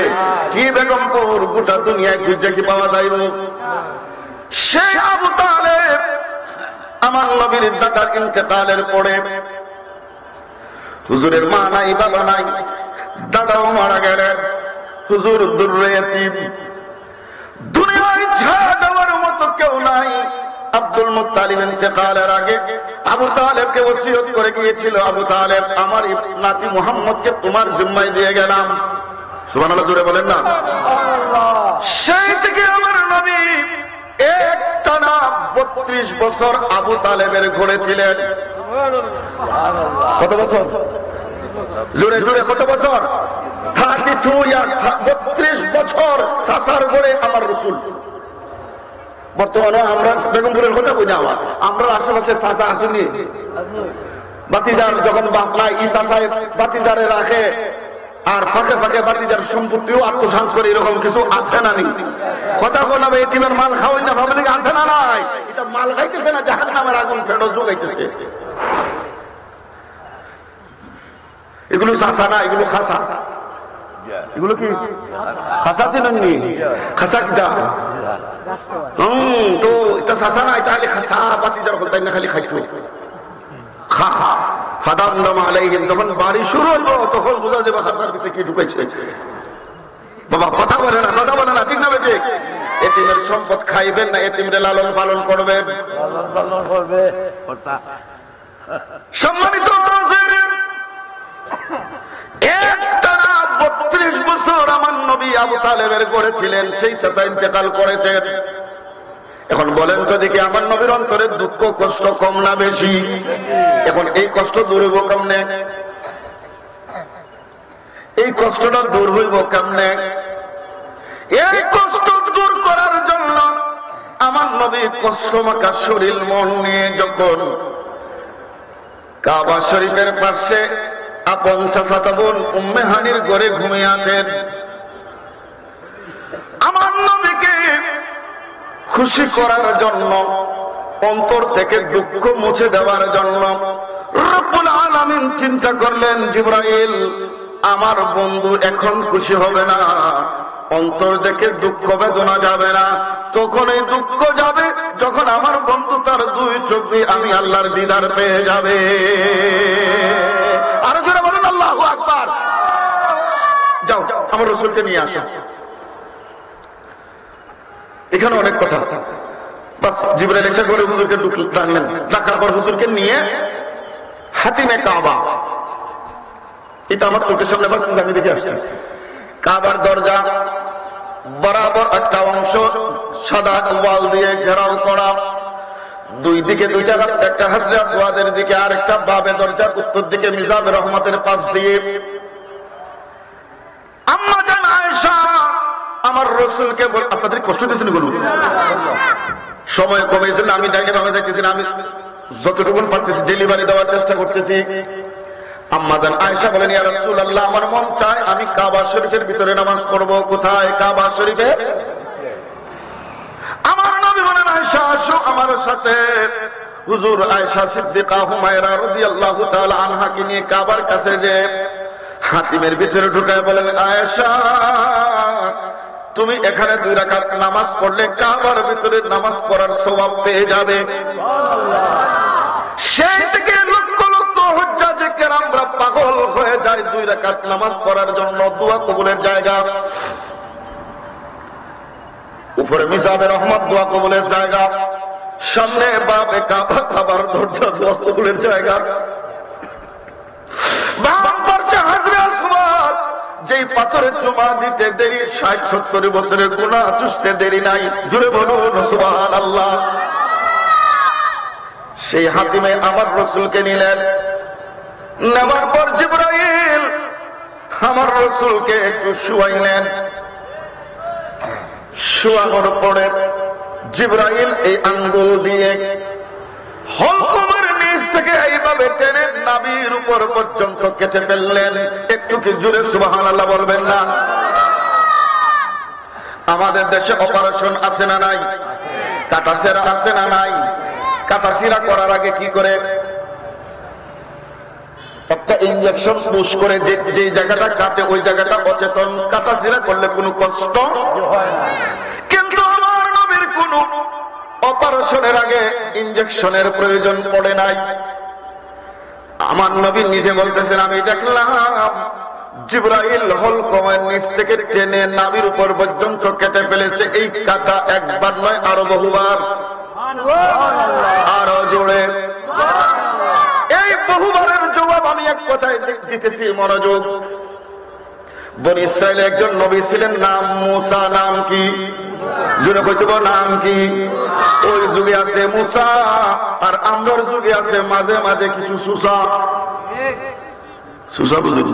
কি বেগমপুর গোটা দুনিয়ায় খুঁজে কি পাওয়া যাইব? সেই আবু তালেব আমার নবীর দাদার ইন্তেকালের পরে, হুজুরের মা নাই, বাবা নাই, দাদাও মারা গেলেন, হুজুর দুররে ইয়াতীম, দুনিয়ায় ছাড়া যাওয়ার মতো কেউ নাই। আব্দুল মুত্তালিব ইন্তেকালের আগে আবু তালেবকে ওসিয়ত করে গিয়েছিল, আবু তালেব আমার নাতি মুহাম্মদকে তোমার জিম্মায় দিয়ে গেলাম। সুবহানাল্লাহ জোরে বলেন না। সেই থেকে আমার নবী একটানা 32 বছর আবু তালেবের ঘরে ছিলেন। কত বছর? জোরে জোরে কত বছর? 32 ইয়ার 32 বছর সাসার গড়ে আমার রসুল। বর্তমানে আমরা বেগমপুরের কথা কই না, আমরা আশেপাশে চাচা আসেনি, বাতিজার যখন বাপ নাই ই চাচায় বাতিজারে রাখে, আর ফাঁকে ফাঁকে বাতিজার সম্পত্তিও আত্মসাৎ করে, এরকম কিছু আছে না নি? কথা কোন এতিমের মাল খাওয়াই না ভাবলে আছে না নাই? এটা মাল খাইতেছে না জাহান্নামের আগুন ফেরত ঢুকাইতেছে। এগুলো চাচা না, এগুলো খাসা। এগুলো কি খাসা ছিলেন নি? খাসা কিটা তো এটা চাচা না, এটা খালি খাসা বাতিজার হল, তাই না খালি খাইতো খা খা ফাদাম আলাইহিম। যখন বাড়ি শুরু হইব তখন বোঝা যাবে খাসার ভিতরে কি ঢুকাইছে। বাবা কথা বলে না, কথা বলে না, ঠিক না বেঠিক? এতিমের সম্পদ খাইবেন না, এতিমরে লালন পালন করবেন। সম্মানিত একটানা 32 বছর আমার নবী আবু তালেবের করেছিলেন, সেই চাচা ইন্তেকাল করেছেন। এখন বলেন তো দেখি, আমার নবীর অন্তরে দুঃখ কষ্ট কম না বেশি? এখন এই কষ্ট দূর হইব কেমনে? এই কষ্টটা দূর হইব কেমনে? এই কষ্ট দূর করার জন্য আমার নবী কষ্টমাখা শরীর মন নিয়ে যখন কাবা শরীফের পাশে আপন চাচাতো বোন উম্মে হানির ঘরে ঘুমিয়ে আছেন, আমার নবীকে খুশি করার জন্য, অন্তর থেকে দুঃখ মুছে দেওয়ার জন্য রব্বুল আলামিন চিন্তা করলেন, জিবরাইল আমার বন্ধু এখন খুশি হবে না, অন্তর দেখে দুঃখ বেদনা যাবে না। তখন এই দুঃখ যাবে যখন আমার বন্ধু তার 2 চোখ দিয়ে আমি আল্লাহর দিদার পেয়ে যাবে। আরো জোরে বলুন আল্লাহু আকবার। যাও আমার রাসূলকে নিয়ে আসো। এখানে অনেক কথা, বাস জিবরাইল এসে করে হুজুরকে ডাকলেন, ডাকার পর হুজুরকে নিয়ে হাতিমে কাবা, এটা আমার চোখের সামনে বাসতে, আমি দেখে আসছি। কাবার দরজা বরাবর একটা অংশ সাদা ওয়াল দিয়ে ঘেরাও করা, 2 দিকে 2টা রাস্তা, একটা হাজরে আসওয়াদের দিকে আর একটা বাবে দরজার উত্তর দিকে মিজাব রহমতের পাশ দিয়ে। আম্মা জান আয়েশা আমার রাসূলকে বল, আপনাদের কষ্ট দিয়েছেন বলুন, সময় কমেছে না, আমি ডাইনে বামে যাইতেছি না, আমি যতটুকু পারতেছি ডেলিভারি দেওয়ার চেষ্টা করতেছি। আম্মা জান আয়েশা বলেন, ইয়া রাসূলুল্লাহ আমার মন চায় আমি কাবা শরীফের ভিতরে নামাজ পড়ব। কোথায়? কাবা শরীফে। আমার নবী বলেন, আয়েশা আসো আমার সাথে। হুজুর আয়েশা সিদ্দিকা হুমায়রা রাদিয়াল্লাহু তাআলা আনহাকে নিয়ে কাবার কাছে যে হাতিমের ভিতরে ঢুকায় বলেন, আয়েশা তুমি এখানে 2 রাকাত নামাজ পড়লে কাবার ভিতরে নামাজ পড়ার সওয়াব পেয়ে যাবে। সেই থেকে লক্ষ লক্ষ হুজ্জাজে কেরামরা পাগল হয়ে যায় 2 রাকাত নামাজ পড়ার জন্য, দোয়া কবুলের জায়গা। উপরে মিজাবে রহমত, দোয়া কবুলের জায়গা। সামনে বাবে কাবা, কাবার দরজা, দোয়া কবুলের জায়গা। বাম পাশে হাজরে আসওয়াদ, যেই পাথরের চুমা দিতে দেরি 60-70 বছরের গুনাহ চুষতে দেরি নাই। জুড়ে বলুন সুবহানাল্লাহ। সেই হাতিমে আমার রাসূলকে নিলেন, নেবার পর জিবরাইল আমার রাসূলকে একটু শুয়াইলেন। শুয়ানোর পরে জিবরাইল এই আঙ্গুল দিয়ে হলকমের নিচ থেকে এইভাবে টেনে নাভির উপর পর্যন্ত কেটে ফেললেন। একটু কি জোরে সুবহানাল্লাহ বলবেন না? আমাদের দেশে অপারেশন আছে না নাই? কাটাছেরা আছে না নাই? কাটাছিরা করার আগে কি করে? একটা ইনজেকশন পুশ করে, যে জায়গাটা কাটে ওই জায়গাটা অচেতন। কাটাছিরা করলে কোনো কষ্ট হয় না, কিন্তু আমার নবীর কোনো অপারেশনের আগে ইনজেকশনের প্রয়োজন পড়ে নাই। আমার নবী নিজে বলতেছেন, আমি দেখলাম জিবরাইল হলকমের নিচ থেকে টেনে নাভির উপর পর্যন্ত কেটে ফেলেছে। এই কাটা একবার নয়, আরো বহুবার, আরো জোরে। এই বহুবারের জবাব আমি এক কথায় দিতেছি, মনোযোগ। বনি ইসরাইলের একজন নবী ছিলেন, নাম মুসা। নাম কি? জোরে কইতে বল, নাম কি? ওই যুগে আছে মুসা, আর আমরার যুগে আছে মাঝে মাঝে কিছু সুসা। সুসা বুঝুন,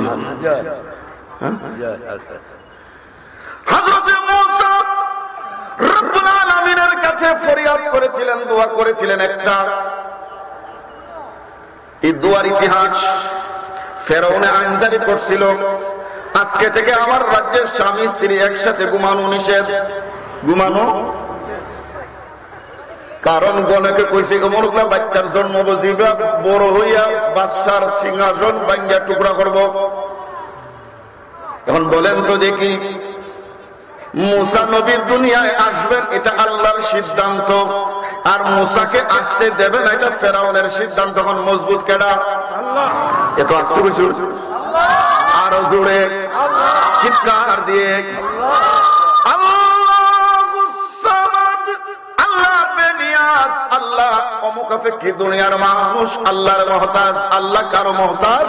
হযরত মূসা রব্বুল আলামিনের কাছে ফরিয়াদ করেছিলেন, দোয়া করেছিলেন একটা। এই দোয়ার ইতিহাস ফেরাউনে আইন জারি করছিল, আজকে থেকে আমার রাজ্যের স্বামী স্ত্রী একসাথে ঘুমানো নিষেধ। ঘুমানো কারণ গণকে কইছে অমরগুলা বাচ্চার জন্ম বুঝিবা, বড় হইয়া বাদশার সিংহাসন ভাঙ্গিয়া টুকরা করব। এখন বলেন তো দেখি, মুসা নবী দুনিয়ায় আসবেন এটা আল্লাহর সিদ্ধান্ত, আর মুসাকে আসতে দেবেন এটা ফেরাউনের সিদ্ধান্ত। এখন মজবুত কেডা? এত আসতে কিছু আরো জোরে চিৎকার দিয়ে আল্লাহ অমুখাপেক্ষী দুনিয়ার মানুষ আল্লাহর মহতাজ। আল্লাহ কারো মহতাজ?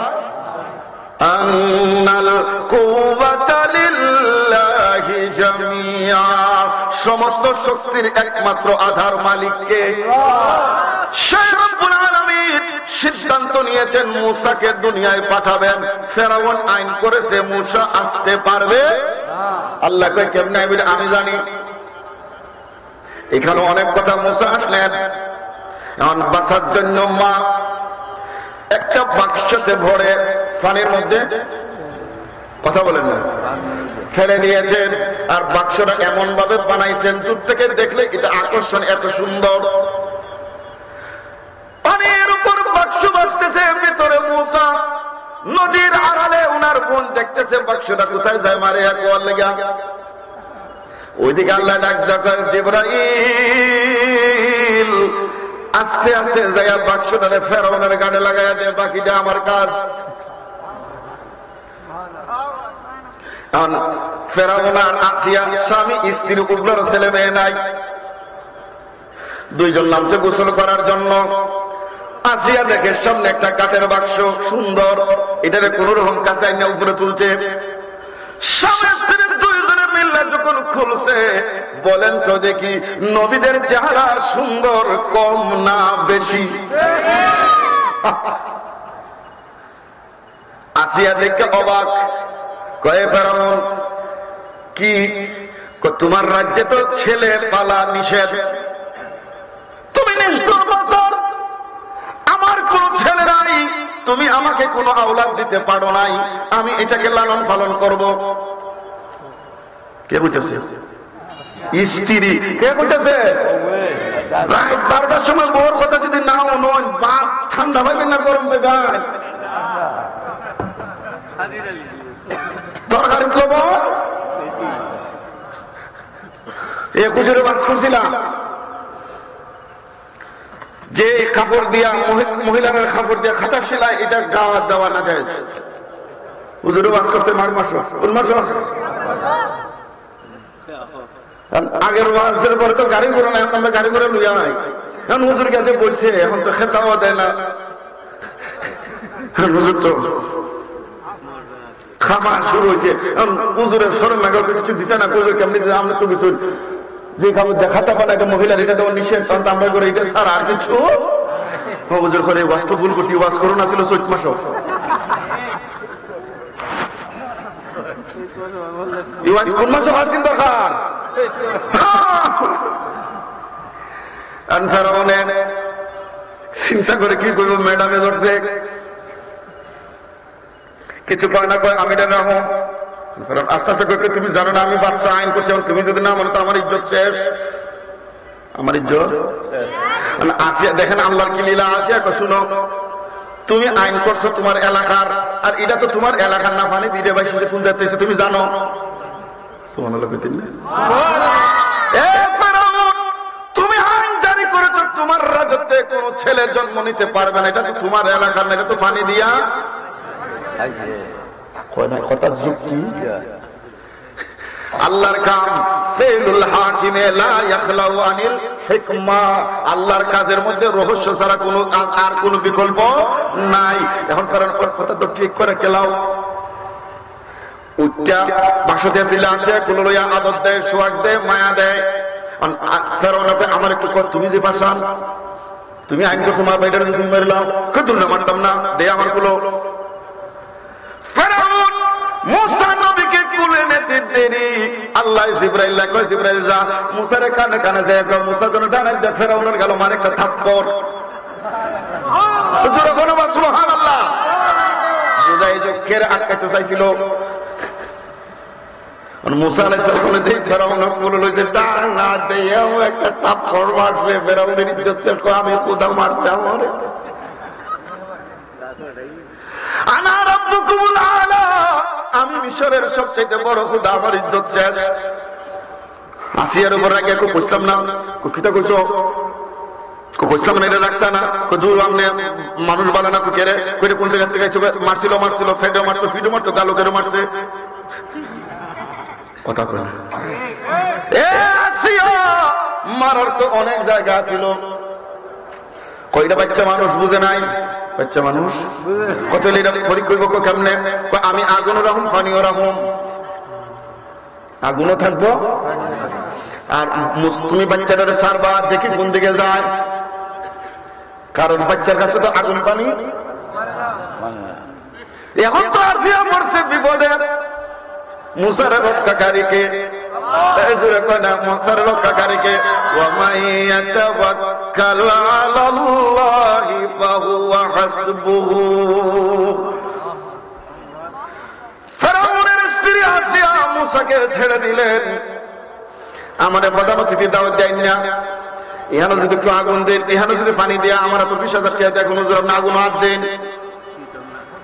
আন্নাল কুওয়াতা লিল্লাহি জামিআ, সমস্ত শক্তির একমাত্র আধার মালিককে। সেই রব্বুল আলামিন সিদ্ধান্ত নিয়েছেন মূসাকে দুনিয়ায় পাঠাবেন। ফেরাউন আইন করেছে মূসা আসতে পারবে। আল্লাহ কয় কেমনে আইবে? আমি জানি। এখানে অনেক কথা। মূসা আসলেন, এখন বাঁচার জন্য মা একটা বাক্সতে ভরে পানির মধ্যে, কথা বলেন না, ফেলে দিয়েছেন। আর বাক্সটা এমন ভাবে বানাইছেন, দূর থেকে দেখলে এটা আকর্ষণ, এত সুন্দর। পানির উপর বাক্স ভাসতেছে, ভিতরে মূসা, নদীর আড়ালে ওনার বোন দেখতেছে বাক্সটা কোথায় যায় মারে এক লেগা। ওইদিকে আল্লাহ ডাক ডাক, জিবরাইল আস্তে আস্তে যাইয়া বাক্সটারে ফেরাউনের গাড়ে লাগাইয়া দে, বাকিটা আমার কাজ। ফেরাউন আর আসিয়া স্বামী স্ত্রী উভয়ের ছেলে মেয়ে নাই, দুইজন নামছে গোসল করার জন্য। আসিয়া দেখে সামনে একটা কাঠের বাক্স, সুন্দর, এটারে কোন রকম কাছে আইনা উপরে তুলছে। স্বামী স্ত্রী দুইজনে মিললে যখন খুলছে, বলেন তো দেখি নবীদের চেহারা সুন্দর কম না বেশি? আসিয়া দেখে অবাক, কয়ে ফেরাউন কি তোমার রাজ্যে তো ছেলে পালা নিষেধ, তুমি নিষ্ঠুর বলছো, আমার কোন ছেলে নাই, তুমি আমাকে কোন আওলাদ দিতে পারো নাই, আমি এটাকে লালন পালন করব। কে বুঝতেছে? স্ত্রী। কে বুঝতেছে? রাত 12টার সময় বউর কথা যদি নাও নয়, বাপ ঠান্ডা পাইবেন না গরম পাইবেন? তরকারি খাবো। এ হুজুরে বাস করছিলাম যে কাপড় দিয়া, মহিলার কাপড় দিয়া খাতা সেলাই, এটা গাওয়া দেওয়া না যায়। হুজুরে বাস করছে মাঘ মাস। কোন মাস? আগের ওয়াজের পরে তো গাড়ি করে না, এখন আমরা গাড়ি করে লইয়া নাই। এখন হুজুর কাছে বলছে, এখন তো খেতাও দেয় না। হুজুর তো খাবার শুরু হয়েছে, এখন হুজুরের সরম লাগা কিছু দিতে না। হুজুর কেমনি দিতে? আমরা তো কিছু যে খাবার দেখাতে পারে একটা মহিলার, এটা দেওয়া নিষেধ, তখন আমরা করে এটা ছাড়া আর কিছু। হুজুর করে ওয়াজ তো ভুল করছি, ওয়াজ করোনা ছিল চৈত মাস। কোন মাসে আসছেন দরকার? চিন্তা করে কি করবো, ম্যাডামে ধরছে, কিছু কয় না কয়, আমি এটা রাখো। আস্তে আস্তে করে, তুমি জানো না আমি বাচ্চা আইন করছি, তুমি যদি না মানে তো আমার ইজ্জত শেষ। আমার ইজ্জত আসিয়া দেখেন আল্লাহর কি লীলা। আসিয়া শুনো, তুমি আইন করছো তোমার এলাকার, আর এটা তো তোমার এলাকার না, পানি দিলে ভাই কোন যাইতেছে তুমি জানো। তুমি আইন জারি করেছো, তোমার রাজত্বে কোন ছেলে জন্ম নিতে পারবে না, এটা তো তোমার এলাকার না, এটা তো পানি দিয়া। কথার যুক্তি। আল্লাহর কাম ফেলুল হাকিমে লা ইয়াখলাউ আনিল হিকমা, আল্লাহর কাজের মধ্যে রহস্য ছাড়া কোনো আর কোনো বিকল্প নাই। এখন কারণ কথা তো ঠিক করে কেলাও, উচ্চা বাসতে তুলে আসে, কোন লইয়া আদর দেয়, সোয়াগ দেয়, মায়া দেয়। ফেরাউন আমার একটু তুমি যে পাশান, তুমি আইন করছো মা বাইটার তুমি মারলাম, তুই না মারতাম না, দে আমার গুলো। ফেরাউন মুসা দেরি। আল্লাহ জিবরাইল কয় জিবরাইল যা মুসারে কানে কানে যায় মুসা যেন ডানে দিয়ে ফেরাউনের গেল মারে একটা থাপ্পড়। জোরে বলো সুবহানাল্লাহ। জুদাই চোখের আটকাতে চাইছিল মুসা আলাইহিস সালাম যে ফেরাউন বলে লইছে ডানা দেয়াও একটা থাপ্পড় মারছে ফেরাউনের ইজ্জত শেষ করে আমি খোদা মারছে আমারে। আনা রাব্বুকুমুল আলা, আমি মিশরের সবচেয়ে বড় খোদা, আমার ইজ্জত শেষ। আসিয়ার উপর রাগে কো কইলাম না কো কিতা কইছো কো কইলাম না এটা রাখতা না কো দূর আমনে মানুষ বালা না কো কেরে কইরে কোন জায়গা থেকে মারছিল ফেডো মারতো ফিডো মারতো গালো করে মারছে কথা কয় না। এ আসিয়া মারার তো অনেক জায়গা ছিল, কয়টা বাচ্চা মানুষ বুঝে নাই, বাচ্চা মানুষ কত লিরা ফরিক কইব কো কেমনে কয় আমি আগুনও রাখুম পানিও রাখুম, আগুনও থাকবো আর তুমি বাচ্চাটারে সারবা দেখি কোন দিকে যায়, কারণ বাচ্চার কাছে তো আগুন পানি। এখন তো আসিয়া পড়ছে বিপদে, মুসার রক্ষাকারীকে মুসার রক্ষাকারীকে ওয়া মাইয়াতাওয়াক্কাল আলাল্লাহি ফাহুয়া হাসবুহু। ফেরাউনের স্ত্রী আসিয়া মুসাকে ছেড়ে দিলেন, আমারে প্রধানমন্ত্রী দাওয়াত দেন না, এখানে যদি একটু আগুন দেন, এখানে যদি পানি দেয়া আমার তো 20,000 টাকা দেখুন হুজুর আপনি আগুন হাত দেন,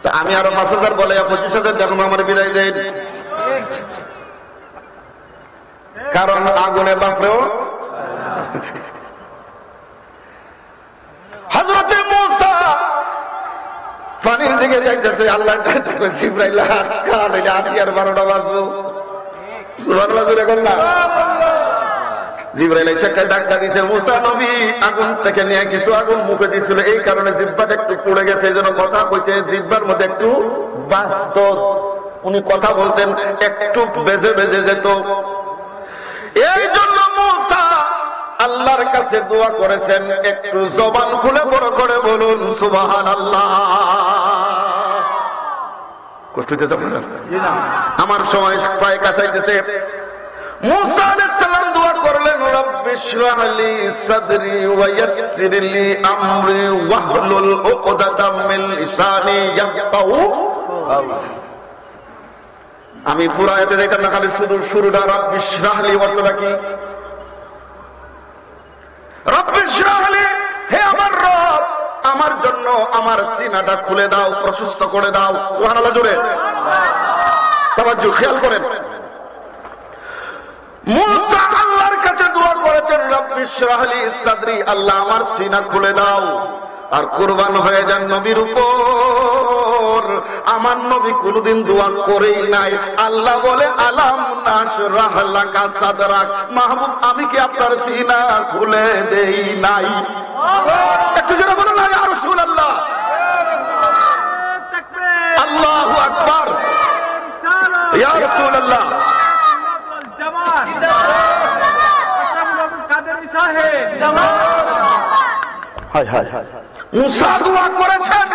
তা আমি আরো 5,000 বলে 25,000 দেখুন আমার বিদায় দেন, কারণ আগুনে বাপরেও। হযরতে মুসা পানির দিকে যাইতেছে, আল্লাহ জিবরাইল কাঁদিলে আসিয়ার 12টা বাজবো। সুবহানাল্লাহ জোরে কর না। জিবরাইল এসে ধাক্কা দিয়েছে, মুসা নবী আগুন থেকে নিয়ে কিছু আগুন মুখে দিয়েছিল, এই কারণে জিহ্বাটা একটু পুড়ে গেছে, এই জন্য কথা কইছে জিহ্বার মধ্যে একটু বাস্তব, উনি কথা বলতেন একটু বেজে বেজে যেত। এই জন্য মুসা আল্লাহর কাছে দোয়া করেছেন, একটু জবান খুলে বড় করে বলুন সুবহানাল্লাহ। কষ্ট হইতেছে আপনার? আমার সময় প্রায় কাছাইতেছে। মুসা আলাইহিস সালাম দোয়া করলেন, রব্বি ইশরাহ লি সাদরি ওয়া ইয়াসসির লি আমরি ওয়াহলুল উকদাতাম মিন লিসানি ইয়াফকাহু। আমি পুরো আয়াতে যাইতাম না, খালি শুধু শুরুটা রব্বি ইশরাহ লি, অর্থটা কি? রব্বি ইশরাহ লি, হে আমার রব আমার জন্য আমার সিনাটা খুলে দাও, প্রশস্ত করে দাও। সুবহানাল্লাহ জোরে তাওয়াজ্জু খেয়াল করেন। মুসা আল্লাহর কাছে দোয়া করেছেন, রব্বি ইশরাহ লি সাদরি, আল্লাহ আমার সিনা খুলে দাও। আর কুরবান হয়ে যান নবীর উপর। আমার নবী কোনদিন দোয়া করেই নাই। আল্লাহ বলে আলাম নাশরাহ লাকা সাদরাক, মাহবুব আমি কি আপনার সিনা খুলে দেই নাই? একটু জোরে বলুন না ইয়া রাসূলুল্লাহ। আল্লাহু আকবার, ইয়া রাসূলুল্লাহ। মুসা দোয়া করেছেন,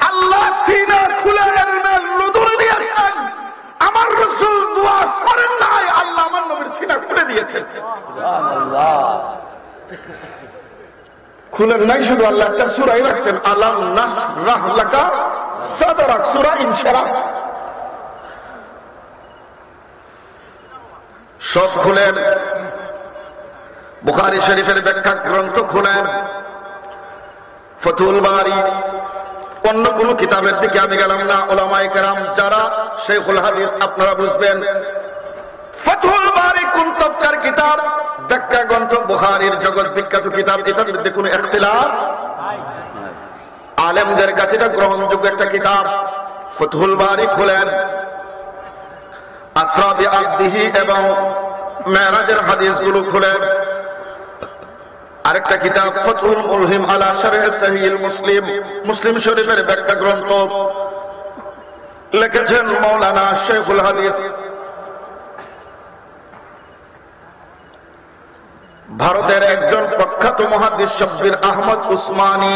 আল্লাহ সিনা খুলে নূর দিয়েছেন। আমার রাসূল দোয়া করেন নাই, আল্লাহ আমার নবীর সিনা খুলে দিয়েছেন। খুলেন নাই শুধু, আল্লাহ একটা সূরাই রাখছেন, আলাম নাশরাহ লাকা সাদরাক, সূরা ইনশিরাহ। সব খুলেন, বুখারী শরীফের ব্যাখ্যা গ্রন্থ খুলেন, ফতুল বারি, অন্য কোন কিতাবের দিকে আমি গেলাম না। উলামায়ে কেরাম যারা শেখুল হাদিস আপনারা বুঝবেন, ফতুল বারি কোন তফসির কিতাব, ব্যাখ্যা গ্রন্থ বুখারীর জগৎ বিখ্যাত কিতাব, এটার মধ্যে কোনো ইখতিলাফ নাই। আলেমদের কাছে এটা গ্রহণযোগ্য একটা কিতাব। ফতুল বারি খুলেন, আসরা বি আবদিহি এবং মেরাজের হাদিসগুলো খুলেন। আরেকটা কিতাব ফাতহুল মুলহিম আলা শারহ সহিহ মুসলিম, মুসলিম শরীফের ব্যাখ্যা গ্রন্থ, লিখেছেন মাওলানা শেখুল হাদিস ভারতের একজন প্রখ্যাত মুহাদ্দিস শব্বির আহমদ উসমানী।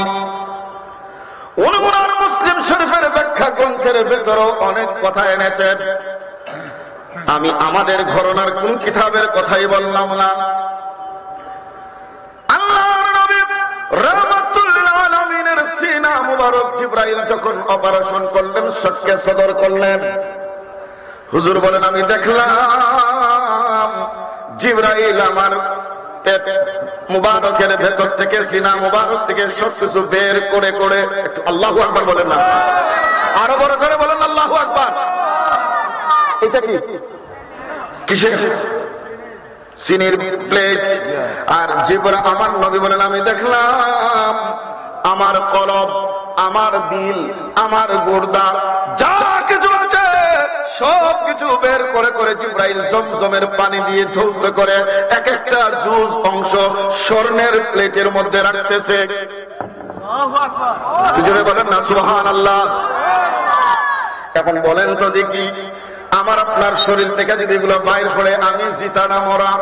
উনার মুসলিম শরীফের ব্যাখ্যা গ্রন্থের ভেতরে অনেক কথা এনেছেন। আমি আমাদের ঘরানার কোন কিতাবের কথাই বললাম না। আল্লাহর নবী রাহমাতুল আলামিনের সিনা মুবারক জিবরাইল যখন অপারেশন করলেন, শক্কে সদর করলেন, হুজুর বলেন আমি দেখলাম জিবরাইল আমার পেট মুবারকের ভেতর থেকে, সিনা মুবারক থেকে সবকিছু বের করে করে, একটু আল্লাহু আকবার বলেন না, আরো বড় করে বলেন আল্লাহু আকবার। এটা কি কিসের? সিনির প্লেট। আর জিবরা আমার নবী বলেন আমি দেখলাম আমার কলব, আমার দিল, আমার গুর্দা যা কিছু আছে সব কিছু বের করে করে জিবরাইল জমজমের পানি দিয়ে ধৌত করে এক একটা জুজ অংশ স্বর্ণের প্লেটের মধ্যে রাখতেছে। বলেন না সুবহানাল্লাহ। এখন বলেন তো দেখি, আমার আপনার শরীর থেকে যদি এগুলো বাইর করে আমি জিতা না মরা?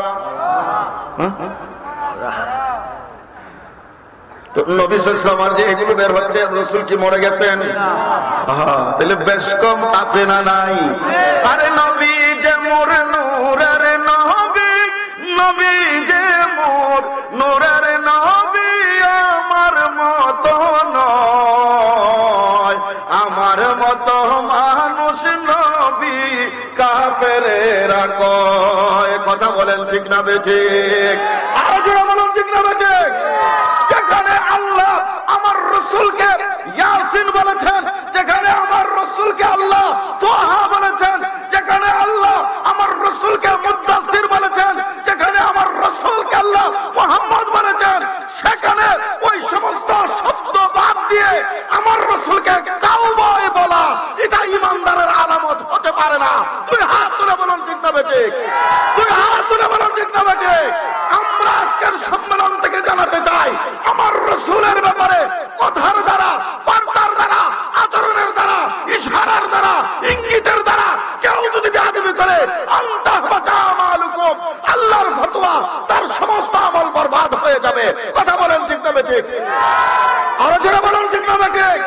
নবী সাল্লাল্লাহু আলাইহি ওয়াসাল্লাম যে এগুলো বের হচ্ছে, রাসূল কি মরে গেছেন? তাহলে বেশ কম আছে না নাই? আরে নবী যে মোর নূরের নবী, নবী যে মোর নূরের নবী, আমার মতো নয়, আমার মতো মানুষ নবী কাফেরেরা কয়। কথা বলেন ঠিক না বেঠিক? আরো জোরে বলুন ঠিক না বেঠিক? যেখানে আল্লাহ আমার রাসূলকে ইয়াসিন বলেছেন, যেখানে আমার রাসূলকে আল্লাহ তোহা বলেছেন, যেখানে আল্লাহ আমার রাসূলকে মুদ্দাসির বলেছেন, যেখানে আমার রাসূলকে আল্লাহ মুহাম্মদ বলেছেন, সেখানে ওই সমস্ত শব্দ বাদ দিয়ে আমার রাসূলকে কাউবয় বলা, এটা ঈমানদারের আলামত হতে পারে না। তুই হাত তুলে বলুন ঠিক না বেঠিক? তুই হাত তুলে বলুন ঠিক না বেঠিক? আমরা আজকের সম্মেলন থেকে জানাতে চাই, আমার রাসূলের ব্যাপারে কথার দ্বারা, বার্তার দ্বারা, আচরণের দ্বারা, ইশারার দ্বারা, ইঙ্গিতের দ্বারা কেউ যদি বেয়াদবি করে, আনতা বাচা আমালুকুম, আল্লাহর ফতোয়া, তার সমস্ত আমল বরবাদ হয়ে যাবে। কথা বলেন ঠিক না বেঠিক? আরো যারা বলেন ঠিক না বেঠিক?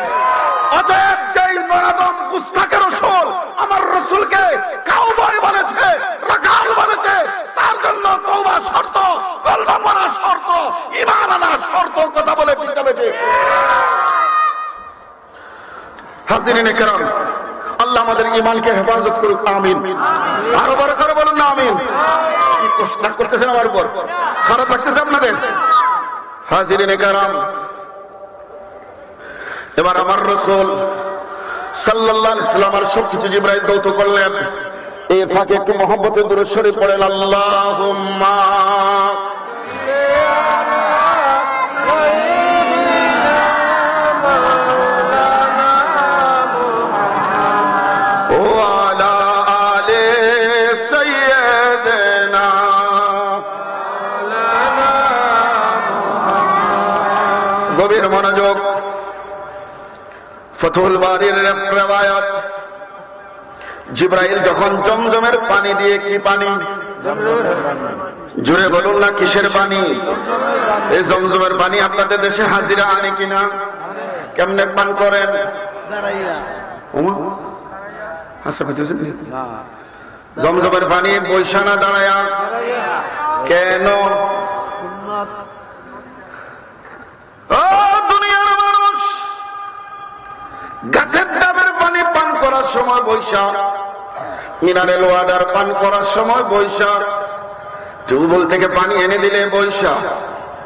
অতএব যেই নরাদম গুস্তাখের রাসূল আমার রাসূলকে কাউবয় বলেছে, রাখাল বলেছে, তার জন্য তওবা শর্ত, কলমা পড়া শর্ত, ঈমান আনা শর্ত। কথা বলে ঠিক না বেঠিক? হাজিরিনে কেরাম, আল্লাহ আমাদের ঈমানকে হেফাজত করুক, আমিন। আরো বড় করে বলুন না আমিন। কি কষ্ট করতেছেন আমার উপর? খারাপ লাগতেছে আপনাদের? হাজিরিনে কেরাম, এবার আমার রাসূল সাল্লাল্লাহু আলাইহি ওয়াসাল্লামের সবকিছু জিবরাইল দৌত করলেন। এই ফাঁকে একটু মুহাব্বতের দুরূদ শরীফ পড়েন, আল্লাহুম্মা ওয়ালা আলে সাইয়্যিদিনা। গভীর মনোযোগ। ফাতুল বারীর রিওয়ায়াত, জিবরাইল যখন জমজমের পানি দিয়ে, কি পানি? জোরে বলুন না, কিসের পানি? এই জমজমের পানি আপনাদের দেশে হাজিরা আনে কিনা? কেমনে পান করেন? জমজমের পানি বৈশা না দাঁড়ায়া? কেন? গাছের ডাবের পানি পান করার সময় বৈশা, মিনারেল ওয়াটার পান করার সময় বৈশা, টিউবওয়েল থেকে পানি এনে দিলে বৈশা,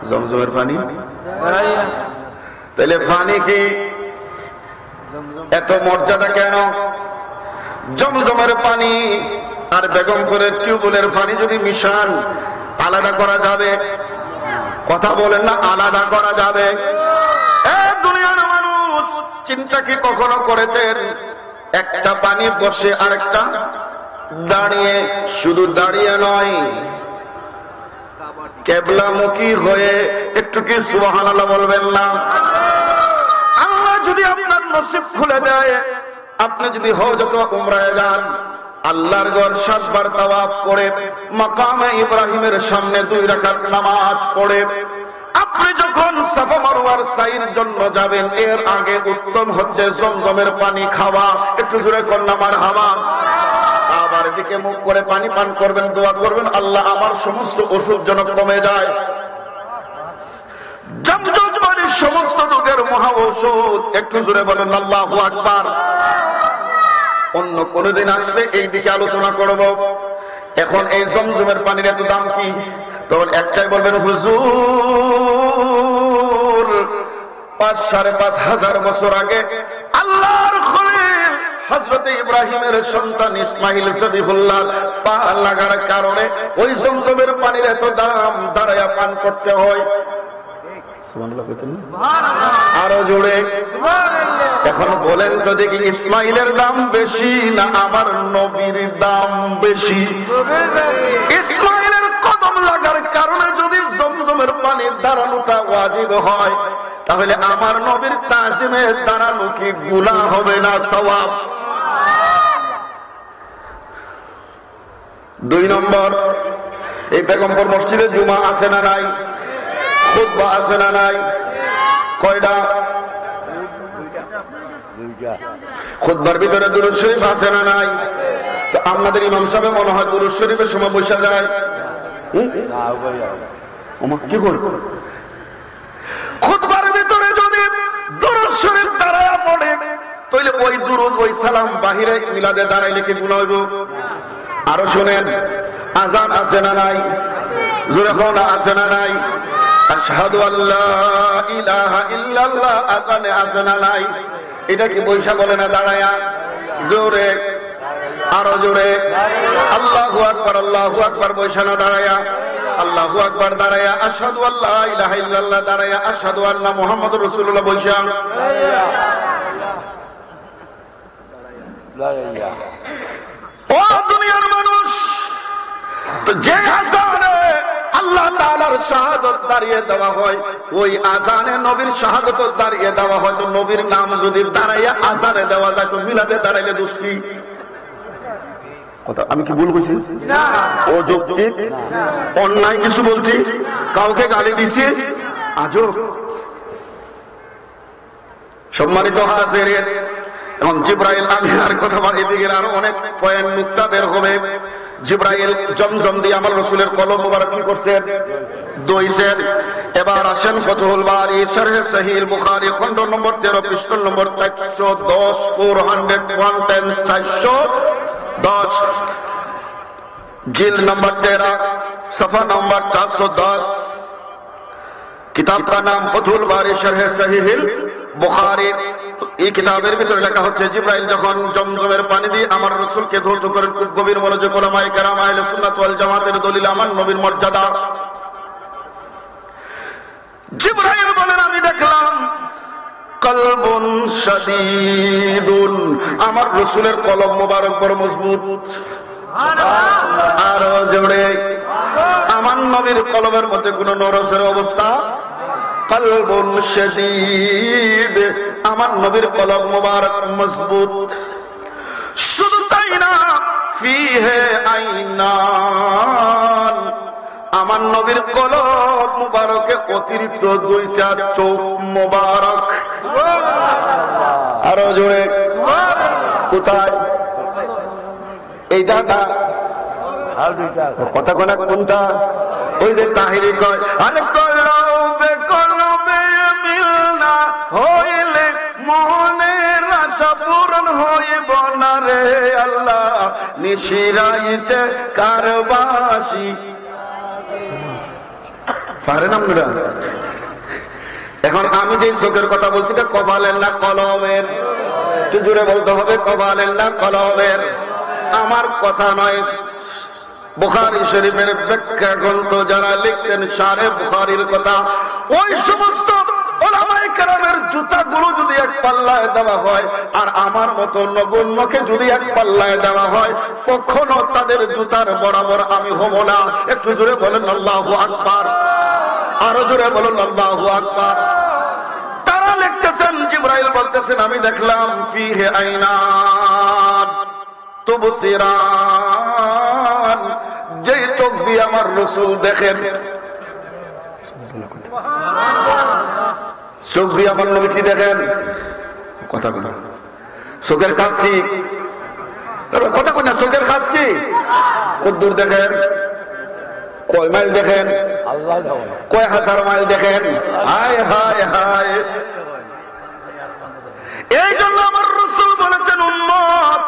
জমজমের পানি? তাহলে পানি কি এত মর্যাদা কেন? জমজমের পানি আর বেগমপুরের টিউবওয়েলের পানি যদি মিশান, আলাদা করা যাবে? কথা বলেন না, আলাদা করা যাবে? দুনিয়ার মানুষ চিন্তা কি কখনো করেছেন? একটা পানি বসে আরেকটা দাঁড়িয়ে, শুধু দাঁড়িয়ে নয়, কেবলামুখী হয়ে। একটু কি সুবহানাল্লাহ বলবেন না? আল্লাহ যদি আপনার নসিব খুলে দেয়, আপনি যদি হজরত উমরায় যান, আল্লাহর ঘর 7 বার তাওয়াফ করে, মাকামে ইব্রাহিমের সামনে 2 রাকাত নামাজ পড়ে, আপনি যখন সাফা মারওয়ার সাইর জন্য যাবেন, এর আগে উত্তম হচ্ছে জমজমের পানি খাওয়া। একটু জোরে কন্যা মারহাবা। আবার দিকে মুখ করে পানি পান করবেন, দোয়া করবেন, আল্লাহ আমার সমস্ত অসুখ যেন কমে যায়। জমজম পানির সমস্ত রোগের মহা ঔষধ। একটু জোরে বলেন আল্লাহু আকবার। অন্য কোনদিন আসলে এই দিকে আলোচনা করব। এখন এই জমজমের পানির এত দাম কি? তখন একটাই বলবেন, হুজুর 5,500 বছর আগে আল্লাহর খলিল হযরত ইব্রাহিমের সন্তান ইসমাইল জবিহুল্লাহ পা লাগার কারণে ওই জমজমের পানির এত দাম, দাঁড়ায়া পান করতে হয়। আরো জোরে। এখন বলেন তো দেখি, ইসমাইলের দাম বেশি না আমার নবীর দাম বেশি? ইসমাইলের কদম লাগার কারণে যদি জমজমের পানি দাঁড়ানোটা ওয়াজিব হয়, তাহলে আমার নবীর তাজিমে দাঁড়ানো কি গুনাহ হবে না সওয়াব? 2 নম্বর, এই বেগমপুর মসজিদে জুমা আছে না নাই? খুতবা আছে না নাই? কয়টা? খুতবার ভিতরে দুরূদ শরীফ আছে না নাই? তো আপনাদের ইমাম সাহেব মনে হয় দুরূদ শরীফের সময় বসে যায়। কি করব? খুতবার ভিতরে যদি দুরূদ শরীফ দাঁড়ায়া পড়ে, তাহলে ওই দুরূদ ওই সালাম বাহিরে মিলাদে দাঁড়াইলে কি গুনাহ হইব? আরো শুনেন, আযান আছে না নাই? জোরে কোন আছে না নাই? আশহাদু আল্লা ইলাহা ইল্লাল্লাহ আযানে আছে না নাই? এটা কি বৈশা বলে না দাঁড়ায়া? জোরে, আরো জোরে। আল্লাহু আকবার, আল্লাহু আকবার বৈশা না দাঁড়ায়া? আল্লাহু আকবার দাঁড়ায়া, আশহাদু আল্লা ইলাহা ইল্লাল্লাহ দাঁড়ায়া, আশহাদু আন্না মুহাম্মাদুর রাসূলুল্লাহ বৈশা। ও দুনিয়ার মানুষ, তো যে আযানে আল্লাহ তাআলার শাহাদাত দাঁড়িয়ে দেওয়া হয়, ওই আযানে নবীর শাহাদাত দাঁড়িয়ে দেওয়া হয়। তো নবীর নাম যদি দাঁড়াইয়া আযানে দেওয়া যায়, তো মিলাদে দাঁড়াইলে দোষ কি? কথা আমি কি ভুল কইছি? না। ও যুক্তি অন্যায় কিছু বলছি? কাউকে গালি দিছি? আজব। সম্মানিত হাজিরিন, এখন জিবরাইল আমিনার কথা বলে, এদিকে আরো অনেক পয়েন্ট নুকতা বের হবে। জিবরাইল জমজম দিয়ে আমার রাসূলের কলম মুবারক কি করছেন? দইছেন। এবার আসেন ফাতহুল বারী শরহ সহিহ বুখারী খণ্ড নম্বর 13 পৃষ্ঠা নম্বর 410 410 जिल्द नंबर 13 सफा नंबर 410। किताब का नाम फतहुल बारी शरह सहीह बुखारी। এই কিতাবের ভিতরে লেখা হচ্ছে, জিবরাইল যখন জমজমের পানি দিয়ে আমার রাসূলকে ধৌত করেন, খুব গভীর মনোযোগ উলামায়ে কেরাম আহলে সুন্নাত ওয়াল জামাতের দলিল আমার নবীর মর্যাদা। জিবরাইল বলেন, আমি দেখলাম কলবুন শাদীদুন, আমার রাসূলের কলম মোবারক বড় মজবুত। আরো জোরে, আমার নবীর কলমের মধ্যে কোনো নরসের অবস্থা? কলবুন শাদীদ, আমার নবীর কলম মোবারক মজবুত। শুধু তাই না, ফিহে আইনান, আমার নবীর কলম মোবারকে অতিরিক্ত 2টা চোখ মোবারক। আরো জোরে, কোথায়? এইটা না, কথা কোনা কোনটা? ওই যে তাহিরি কয়, আরে কলবে কলবে মিল না হইলে মনের আশা পূরণ হইব না রে আল্লাহ, নিশিরাইতে কারবাসি পারেন আমরা। এখন আমি যে চোখের কথা বলছি, এটা কপালের না কলমের? একটু জোরে বলতে হবে, কপালের না কলমের? আমার কথা নয়, বুখারী শরীফের ব্যাখ্যা গ্রন্থ যারা লিখছেন শারে বুখারীর কথা, ওই সমস্ত উলামায়ে কেরামের জুতাগুলো যদি এক পাল্লায় দেওয়া হয়, আর আমার মতো নগণ্যকে যদি এক পাল্লায় দেওয়া হয়, কখনো তাদের জুতার বরাবর আমি হব না। একটু জোরে বলেন আল্লাহু আকবার, আরো জোরে বলেন আল্লাহু আকবার। তারা লিখতেছেন, জিবরাইল বলতেছেন, আমি দেখলাম ফিহে আইনান তুবসিরান, যে চোখ দিয়ে আমার রাসূল দেখেন, চোখ দিয়ে আমার নবী কি দেখেন? কথা কথা, চোখের কাজ কি? কথা কই না, চোখের কাজ কি? কদ্দুর দেখেন, কয় মাইল দেখেন, কয় হাজার মাইল দেখেন। হায় হায় হায়। এই জন্য আমার রাসূল বলেছেন, উম্মত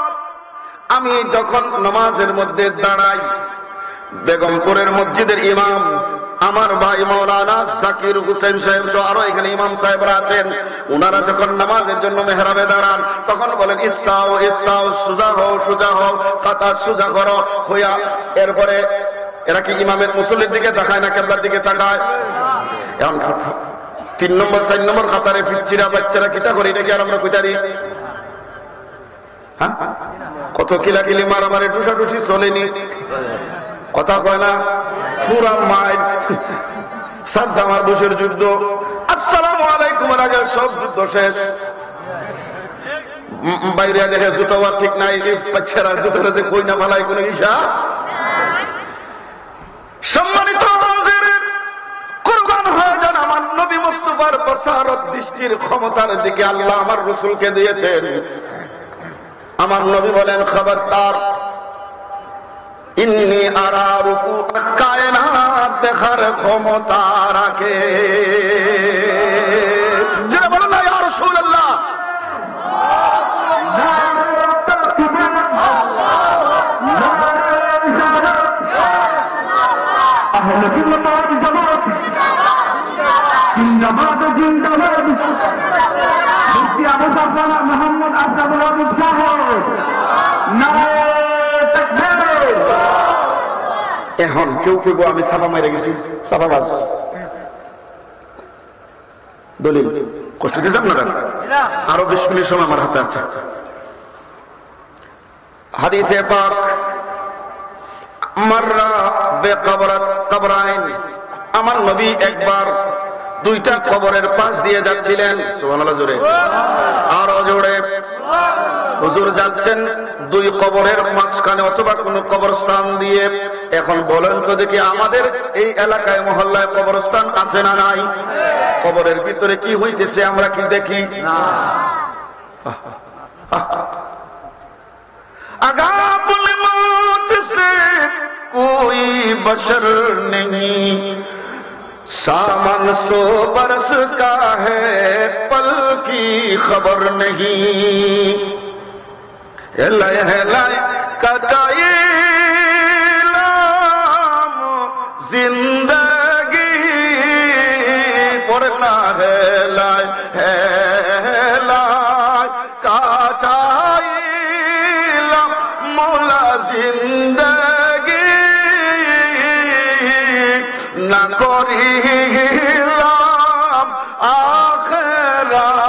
আমি যখন নামাজের মধ্যে দাঁড়াই, বেগমপুরের মসজিদের ইমাম আমার ভাই মাওলানা জাকির হোসেন সাহেব সহ আরো এখানে ইমাম সাহেবরা আছেন, ওনারা যখন নামাজের জন্য মেহরাবে দাঁড়ান তখন বলেন ইস্তাও ইস্তাও, সোজা হও সোজা হও, কাতার সোজা করো হইয়া। এরপরে এরা কি ইমামের মুসল্লির দিকে তাকায় না কিবলার দিকে তাকায়? এখন 3 নম্বর 4 নম্বর কাতারে ফিরছিরা বাচ্চারা কিতা করে, এটা কি আর আমরা কইতারি? হ্যাঁ, কত কিলাকিলি মারামারি টুসাটুসি চলেনি, কথা কয় না, পুরা মাইল সাজ্জামার বসের যুদ্ধ, আসসালামু আলাইকুম এর আগে সব যুদ্ধ শেষ। বাইরে দেখে জুতো ঠিক নাই, বাচ্চারা জুতোর যে কই না ভালাই কোন হিসা। সম্মানিত হাজিরিন, কুরবান হয়ে যান আমার নবী মুস্তাফার বসারত দৃষ্টির ক্ষমতার দিকে আল্লাহ আমার রাসূলকে দিয়েছেন। আমার নবী বলেন, খবরদার, ইন্নী আরা রুকু কায়নাত দেখার ক্ষমতা রাখে। যারা বলেন না ইয়া রাসূলুল্লাহ, জিন্দাবাদ জিন্দাবাদ, মুফতি আবু জাফর মোহাম্মদ আশরাফুল হক সাহেব, নারায়ে তাকবীর। এখন কেউ কেউ আমি সাফা মাইরে গেছি, সাফাবাজ দলিল কষ্ট দিয়ে যাব না, আরো 20 মিনিট সময় আমার হাতে আছে। হাদিসে পাক, মাররা বিকবরাত কবরাইন, আমার নবী একবার 2টা কবরের পাশ দিয়ে যাচ্ছিলেন, সুবহানাল্লাহ জোরে, আরো জোরে। হুজুর যাচ্ছেন 2 কবরের মাঝখানে অথবা কোন কবরস্থান দিয়ে। এখন বলেন তো দেখি, আমাদের এই এলাকায় মহল্লায় কবরস্থান আছে না নাই? কবরের ভিতরে কি হইতেছে আমরা কি দেখি? আগাবুল মৌত সে কোই বশর नहीं, सामान 100 बरस का है पल की खबर नहीं, लहलाए कदाइलाम जिंदगी पढ़ना है, लाए काटाइलाम मौला जिंदगी ना करिलाम आखिরাতের।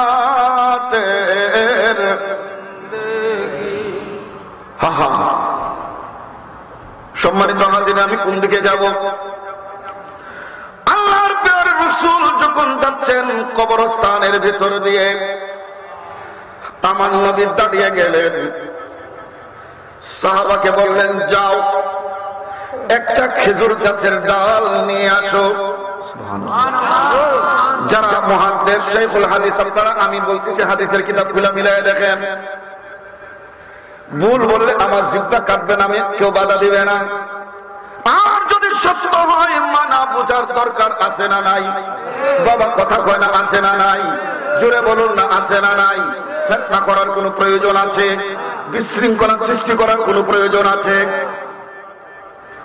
সম্মানিত হাজির, আমি কোন দিকে যাব? আল্লাহর প্রিয় রাসূল যখন যাচ্ছেন কবরস্থানের ভিতর দিয়ে, আমার নবী দাঁড়িয়ে গেলেন, সাহাবাকে বললেন, যাও একটা খেজুর গাছের ডাল নিয়ে আসো। যারা মুহাদ্দিস শাইখুল হাদিস আপনারা, আমি বলতেছি হাদিসের কিতাব খুলে মিলায় দেখেন, ভুল বললে আমার জিহ্বা কাটবেন, আমি কেউ বাধা দিবে না। আর যদি সত্য হয় মানা বোঝার দরকার আছে না নাই? বাবা কথা কয় না, আছে না নাই? জোরে বলুন না, আছে না নাই? ফিতনা করার কোনো প্রয়োজন আছে? বিশৃঙ্খলা সৃষ্টি করার কোনো প্রয়োজন আছে?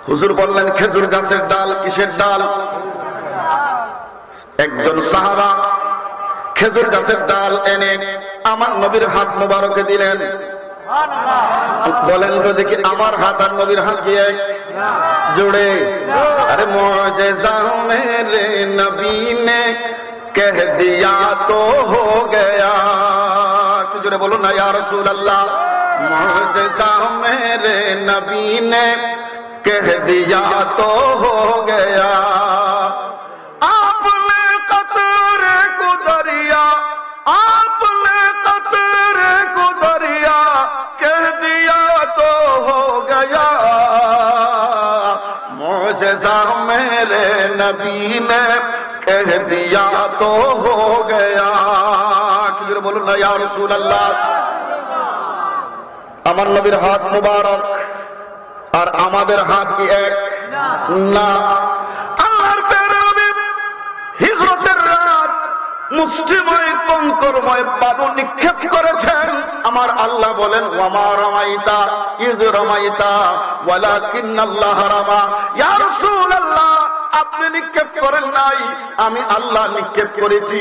হুজুর বললেন খেজুর গাছের ডাল। কিসের ডাল? একজন সাহাবা খেজুর গাছের ডাল এনে আমার নবীর হাত মোবারকে দিলেন। বলেন তো দেখি, আমার হাত আর নবীর হাত কি এক? জোড়ে? আরে মুআজিজা মেরে নবী নে কহ দিয়া তো হো গয়া। একটু জোরে বলুন না, ইয়া রাসূলুল্লাহ। মুআজিজা মেরে নবী নে कह दिया तो हो गया, आपने कतरे को दरिया, आपने कतरे को दरिया कह दिया तो हो गया, मुझे मेरे नबी ने कह दिया तो हो गया। बोलो ना या रसूल अल्लाह। আমার নবীর হাত মুবারক আর আমাদের হাত কি এক না? আল্লাহর প্যারা নবী হিজরতের রাত মুষ্টিময় কঙ্করময় বালু নিক্ষেপ করেছেন। আমার আল্লাহ বলেন ওয়ামা রামাইতা ইজ রামাইতা ওয়ালাকিন্নাল্লাহ রামা। ইয়া রাসূলুল্লাহ, আপনি নিক্ষেপ করেন নাই, আমি আল্লাহ নিক্ষেপ করেছি।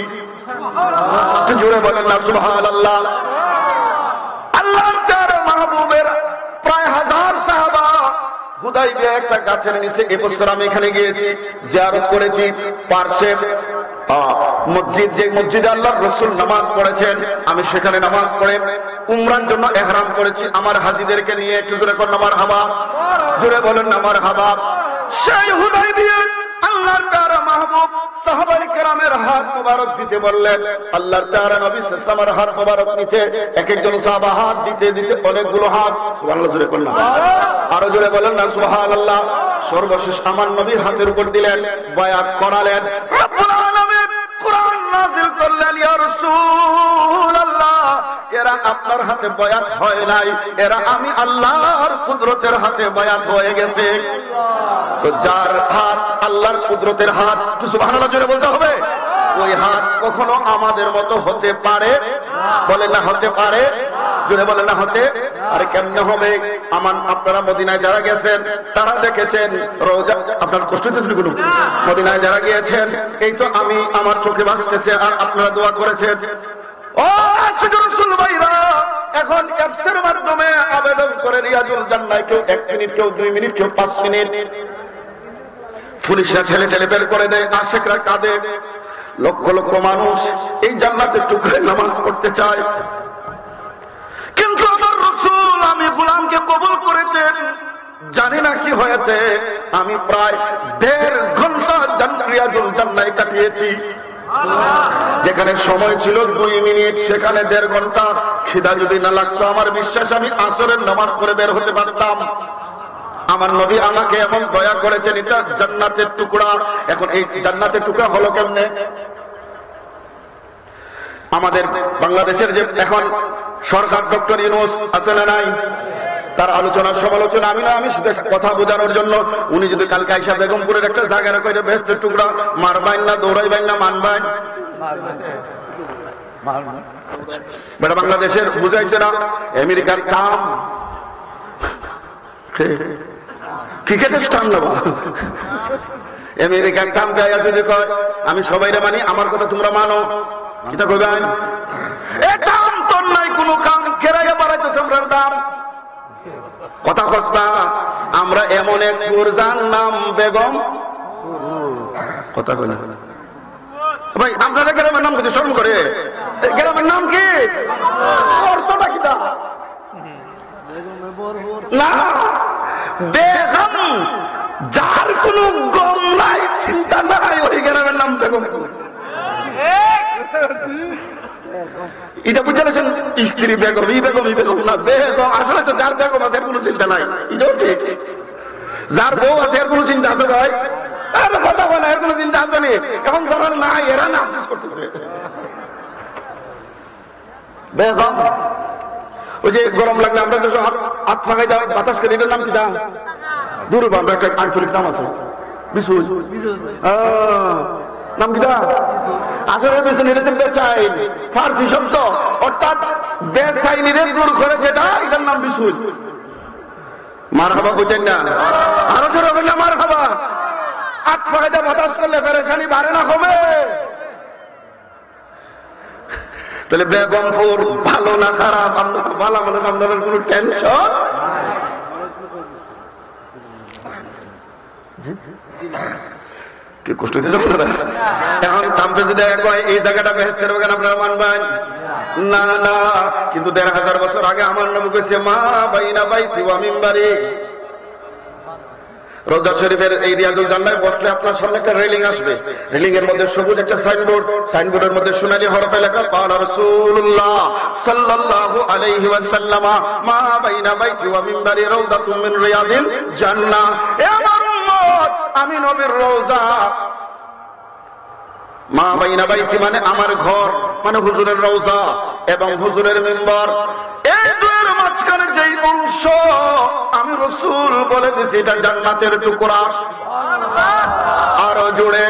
জোরে বলেন না সুবহানাল্লাহ। আল্লাহর প্যারা মাহবুবের প্রায় 1000 সাহাবা হুদাইবিয়া একটা গাছের নিচে, এবছর আমি এখানে গিয়েছি, জিয়ারত করেছি। পার্শ্বে মসজিদ, যে মসজিদে আল্লাহর রাসূল নামাজ পড়েছেন, আমি সেখানে নামাজ পড়ে উমরার জন্য ইহরাম করেছি আমার হাজীদেরকে নিয়ে। একটু জোরে কোন মারহাবা, জোরে বলেন না মারহাবা। সেই হুদাইবিয়া আল্লাহর প্যারা মাহবুব সাহাবায়ে কেরামের হাত মোবারক দিতে বললেন। আল্লাহর প্যারা নবী সাল্লাল্লাহু আলাইহি ওয়াসাল্লামের হাত মোবারক নিচে এক একজন সাহাবা হাত দিতে দিতে অনেকগুলো হাত, সুবহানাল্লাহ জোরে কোন না, আরো জোরে বলেন না সুবহানাল্লাহ। সর্বশেষ আমার নবী হাতের উপর দিলেন, বায়াত করালেন। রব্বুল আলামিন কোরআন নাযিল করলেন, ইয়া রাসূলুল্লাহ, এরা আপনার হাতে বায়াত হয় নাই, এরা আমি আল্লাহর কুদরতের হাতে বায়াত হয়ে গেছে। তো যার হাত আল্লাহর কুদরতের হাত, সুবহানাল্লাহ জোরে বলতে হবে, ওই হাত কখনো আমাদের মতো হতে পারে? বলে না হতে পারে, জোরে বলে না হতে। আরে কেমনে হবে? আপনারা মদিনায় যারা গেছেন তারা দেখেছেন রোজা, আপনার কষ্ট হচ্ছে কোনো? মদিনায় যারা গিয়েছেন, এই তো আমি আমার চোখে ভাসতেছে আর আপনারা দোয়া করেছেন। ও আশিক রাসূল ভাইরা, এখন অ্যাপসের মাধ্যমে আবেদন করে রিয়াজুল জান্নাহ, কেউ 1 মিনিট, কেউ 2 মিনিট, কেউ 5 মিনিট, পুলিশরা ঠেলে ঠেলে বের করে দেয়, আশিকরা কাঁদে। লক্ষ লক্ষ মানুষ এই জান্নাতের টুকরায় নামাজ পড়তে চায়, কিন্তু আমার রাসূল আমি গোলামকে কবুল করেছেন। জানি না কি হয়েছে, আমি প্রায় 1.5 ঘন্টা রিয়াজুল জান্নাহ কাটিয়েছি। যেখানে সময় ছিল 2 মিনিট, সেখানে 1.5 ঘন্টা। খিদা যদি না লাগতো, আমার বিশ্বাস আমি আসরের নামাজ পড়ে বের হতে পারতাম। আমার নবী আমাকে এমন দয়া করেছেন, এটা জান্নাতের টুকরা। এখন এই জান্নাতের টুকরা হলো কেমনে? আমাদের বাংলাদেশের যে এখন সরকার, ডক্টর ইউনূস আছে না নাই, তার আলোচনা সমালোচনা আমি না, আমি শুধু কথা বোঝানোর জন্য। উনি যদি কালকে আইসা বেগমপুরের একটা জায়গা কইরে বেহেশতের টুকরা, মারবাইন না দৌড়াইবেন না মানবাইন? বেটা বাংলাদেশের বুঝাইছে না, আমেরিকার কাম ক্রিকেটের স্টান নেবা, আমেরিকার কাম পেয়ে যদি কয় আমি সবাইরে মানি, আমার কথা তোমরা মানো, কিটা কইবেন? এ কাম তোর নাই কোনো কাম, কেরাইয়া বাড়াইতেছে আমরার দাম। কথা কস্তা, আমরা এমন এক ফুরজান নাম বেগম, কথা কই না ভাই, আপনারা গ্রামের নাম কিছু স্মরণ করে, গ্রামের নাম কি? অর্থটা কিটা না বেগম, যার কোনো গম নাই, চিন্তা নাই, ওই গ্রামের নাম বেগম। এটা বুঝতে পারছেন? স্ত্রী বেগম, ই বেগম, ই বেগম না, বেগম। আসলে তো যার বেগম আছে কোনো চিন্তা নাই, এটাও ঠিক। যার বউ আছে এর কোনো চিন্তা আছে ভাই? কথা বলে এর কোনো চিন্তা আছে নি? এখন যারা নাই এরা না আফসোস করতেছে। বেগম, ওই যে গরম লাগলে আমরা তো হাত ফাঁকাই দাও, বাতাস করি, এটার নাম কি? দাম দূর, আমরা একটা আঞ্চলিক নাম আছে, বিশুজ নাম কি? আসলে বেচাইন ফার্সি শব্দ, অর্থাৎ বেচাইনিরে দূর করে যেটা, এটার নাম বিশুজ। মারহাবা বুঝেন না? আরো জোরে বললে মারহাবা। হাত ফাঁকাই দাও, বাতাস করলে পেরেশানি বাড়ে না কমে? তাহলে বেগমপুর ভালো না খারাপ, আপনার ভালো মানে আপনাদের কোনো টেনশন। কি কষ্ট হইতেছে আপনারা? এখন তামপে যদি এই জায়গাটা বেহেশতের বাগান, আপনারা মানবেন না? না, কিন্তু 1500 বছর আগে আমার নবী কইছে, মা বাইনা বাইতি ওয়া মিম্বারি। রোজা শরীফের এই রিয়াজুল জান্নাহে বসলে আপনার সামনে একটা রেলিং আসবে, রেলিং এর মধ্যে সবুজ একটা সাইনবোর্ড, সাইনবোর্ডের মধ্যে সোনালী হরফে লেখা ক্বালা রাসূলুল্লাহ সাল্লাল্লাহু আলাইহি ওয়াসাল্লাম মা বাইনা বাইতি ওয়া মিম্বারি রাউদাতুম মিন রিয়াদিল জান্নাহ। এ আমার উম্মত, আমি নবীর রওজা, মা বাইনা বাইতি মানে আমার ঘর, মানে হুজুরের রওজা এবং হুজুরের মিম্বার, এই দুয়ের মাঝখানে মাঝখানে যেই অংশ আমি রাসূল বলে দিছি এটা জান্নাতের টুকরা, আরো জোরে।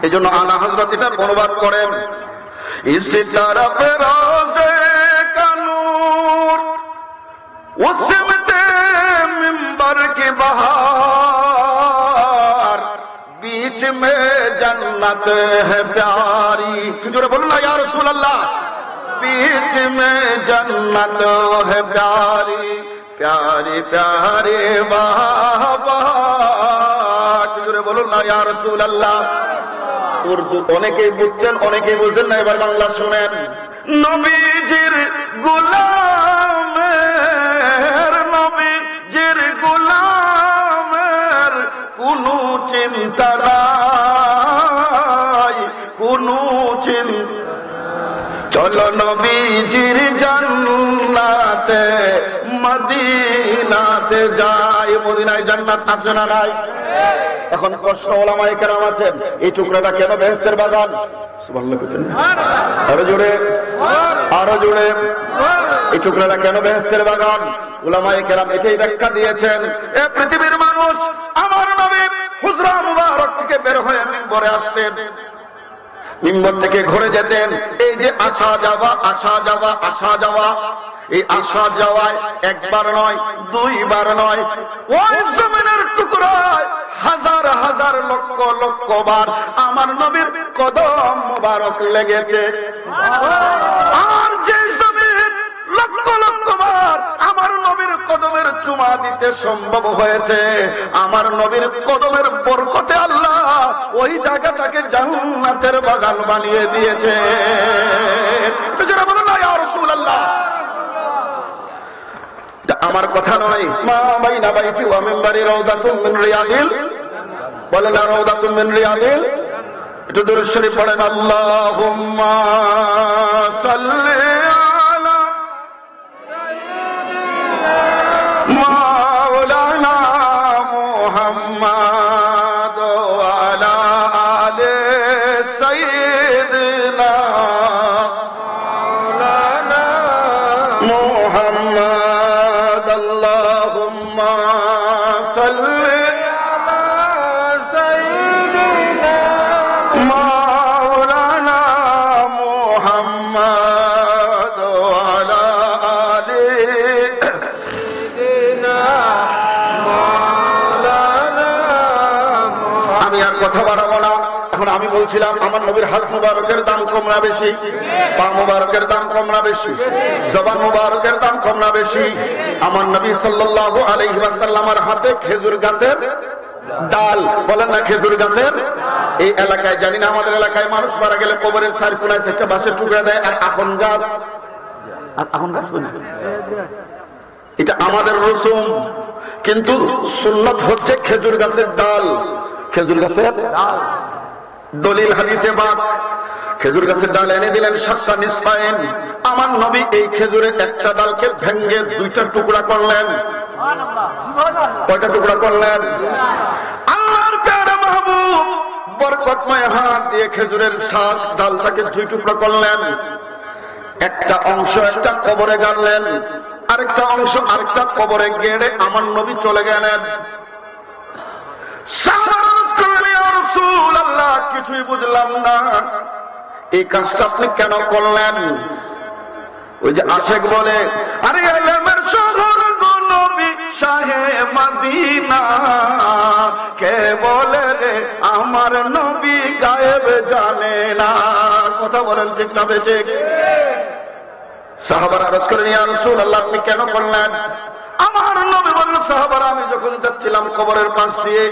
এই জন্য আলা হযরত এটার অনুবাদ করেন, ইসি তরফ রোজে কানুর উসমতে মিম্বর কি বহার बीच में जन्नत है प्यारी। जोरे बोलो ना या रसूल अल्लाह, बीच में जन्नत है प्यारी प्यारी प्यारी वाह वाह। जोरे बोलो ना या रसूल अल्लाह। উর্দু অনেকেই বুঝছেন অনেকেই বুঝেন না, এবার বাংলা শুনেন। নবীজির গোলামের নবীজির গোলামের কোনো চিন্তা নাই, কোনো চিন্তা। চলো নবীজির জান্নাতে মদিনাতে যাই। মদিনায় জান্নাত আছে না নাই? এখন প্রশ্ন ওলামায়ে কেরাম আছেন, এই টুকরাটা কেন বেহেশতের বাগান? সুবহানাল্লাহ কইতেন না? আরো জোরে, আরো জোরে। এই টুকরাটা কেন বেহেশতের বাগান? ওলামায়ে কেরাম এটাই ব্যাখ্যা দিয়েছেন। এ পৃথিবীর মানুষ, আমার নবী হুজরা মুবারক থেকে বের হয়ে মিম্বরে আসতেন, মিম্বর থেকে ঘুরে যেতেন। এই যে আসা যাওয়া আসা যাওয়া আসা যাওয়া, এই আসা যাওয়ায় একবার নয় দুইবার নয়, ওই জমিনের টুকরায় হাজার হাজার লক্ষ লক্ষ বার আমার নবীর কদম মুবারক লেগেছে। আর যে জমিন লক্ষ লক্ষ বার আমার নবীর কদমের চুমা দিতে সম্ভব হয়েছে, আমার নবীর কদমের বরকতে আল্লাহ ওই জায়গাটাকে জান্নাতের বাগান বানিয়ে দিয়েছে। যারা বলেন না ইয়া রাসূলুল্লাহ, আমার কথা নয়। মা বাইনা বাইতি ওয়া মিনবারি রাউদাতুম মিন রিয়াদিল, বলেন রাউদাতুম মিন রিয়াদিল। একটু দরুদ শরীফ পড়েন, আল্লাহুম্মা সাল্লি আলা মাওলানা মুহাম্মাদ ওয়া আলা আলি সাইয়্যিদিনা মাওলানা মুহাম্মাদ। আল্লাহুম্মা সাল্লি আলা সাইয়্যিদিনা মাওলানা মুহাম্মাদ ওয়া আলা আলি সাইয়্যিদিনা মাওলানা। আমি আর কথা বাড়াবো না। এখন আমি বলছিলাম আমার নবীর হাত মুবারকের দাম কম না বেশি? পা মুবারকের দাম কম না বেশি? জবান মুবারকের দাম কম না বেশি? আমার নবী সাল্লাল্লাহু আলাইহি ওয়াসাল্লামের হাতে খেজুর গাছের ডাল, বলেন না খেজুর গাছের। এই এলাকায় জানি না, আমাদের এলাকায় মানুষ মারা গেলে কবরের চার কোনায় একটা বাঁশের টুকরা দেয় আর আখন গাছ, আর আখন গাছ এটা আমাদের রসুম, কিন্তু সুন্নত হচ্ছে খেজুর গাছের ডাল। খেজুর গাছের দলিল হাদিসে পাক, খেজুর গাছের ডাল এনে দিলেন 7টা নিসফাইন। আমার নবী এই খেজুরের একটা ডালকে ভেঙ্গে 2টা টুকরা করলেন। কয়টা টুকরা করলেন? আল্লাহর প্যারা মাহবুব বরকতময় হাত দিয়ে খেজুরের শাক ডালটাকে 2 টুকরা করলেন। একটা অংশ একটা কবরে গাড়লেন, আরেকটা অংশ আরেকটা কবরে গেড়ে আমার নবী চলে গেলেন। রাসূলুল্লাহ, কিছুই বুঝলাম না, এই কাজটা আপনি কেন করলেন? ওই যে আশেক বলে, আরে ইলমের শহর গো নবী শাহে মদিনা, কে বলে রে আমার নবী গায়েব জানে না। কথা বলেন ঠিক না বেঠিক? সাহাবারা আরজ করেন, ইয়া রাসূলুল্লাহ আপনি কেন করলেন? আমার নবী বললেন, সাহাবারা আমি যখন যাচ্ছিলাম কবরের পাশ দিয়ে,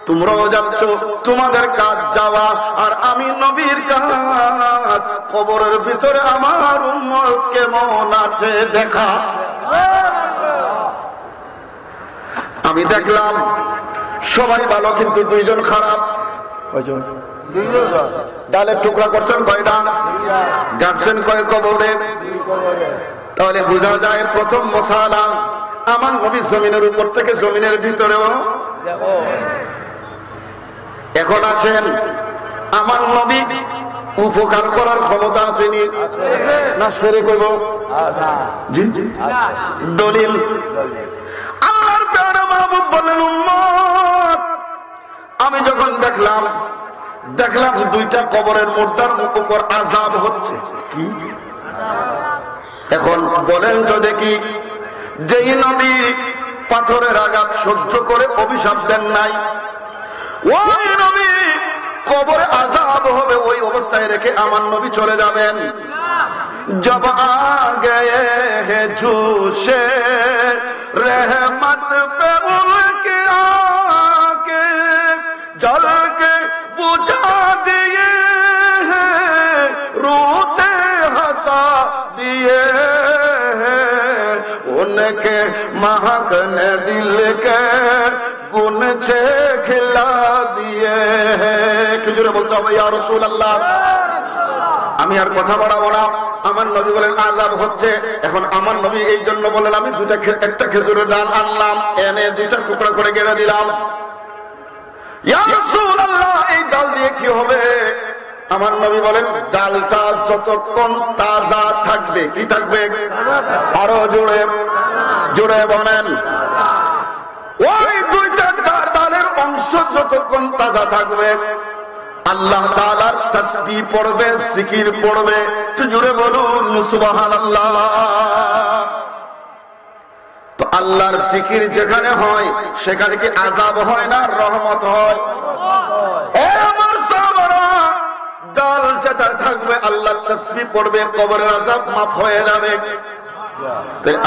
তোমরাও যাচ্ছ, তোমাদের কাজ যাওয়া, আর আমি নবীর কাজ কবরের ভিতরে আমার উম্মত কেমন আছে দেখা। আমি দেখলাম সবাই ভালো, কিন্তু 2 জন খারাপ। কয়জন? ডালের টুকরা করছেন কয়টা? গাড়ছেন কয় কবরে? তাহলে বোঝা যায় প্রথম মশালা আমার নবী জমিনের উপর থেকে জমিনের ভিতরেও। এখন আছেন আমার নবী উপকার করার ক্ষমতা আসেনি না সেরে করব দলিল আল্লাহর প্যারা মাহবুব বলেন উম্মত আমি যখন দেখলাম দুইটা কবরের মুর্দার উপর আযাব হচ্ছে কি এখন বলেন তো দেখি যেই নবী পাথরের আঘাত সহ্য করে অভিশাপ দেন নাই ওই নবী কবরে আযাব হবে ওই অবস্থায় রেখে আমার নবী চলে যাবেন जब आ गए हैं जोशे रहमत पे उनके आके जल के बुझा दिए हैं रोते हंसा दिए हैं उनके महकने दिल के गुनचे खिला दिए हैं किजोरे बोलते হবে ইয়া রাসূলুল্লাহ আমি আর কথা বাড়াবো না আমার নবী বলেন আযাব হচ্ছে এখন আমার নবী এই জন্য বলেন আমি একটা খেজুরের ডাল আনলাম এনে দুইটা টুকরা করে গেড়ে দিলাম ইয়া রাসূলুল্লাহ এই ডাল দিয়ে কি হবে আমার নবী বলেন ডালটা যতক্ষণ তাজা থাকবে কি থাকবে আরো জোরে জোরে বলেন ওই দুইটা ডালের অংশ যতক্ষণ তাজা থাকবে আল্লাহ তাআলার তাসবিহ পড়বে জিকির পড়বে একটু জোরে বলুন সুবহানাল্লাহ তো আল্লাহর জিকির যেখানে হয় সেখানে কি আযাব হয় না রহমত হয় ও আমার সাহাবারা ডাল যেটা থাকবে আল্লাহর তাসবিহ পড়বে কবরের আযাব মাফ হয়ে যাবে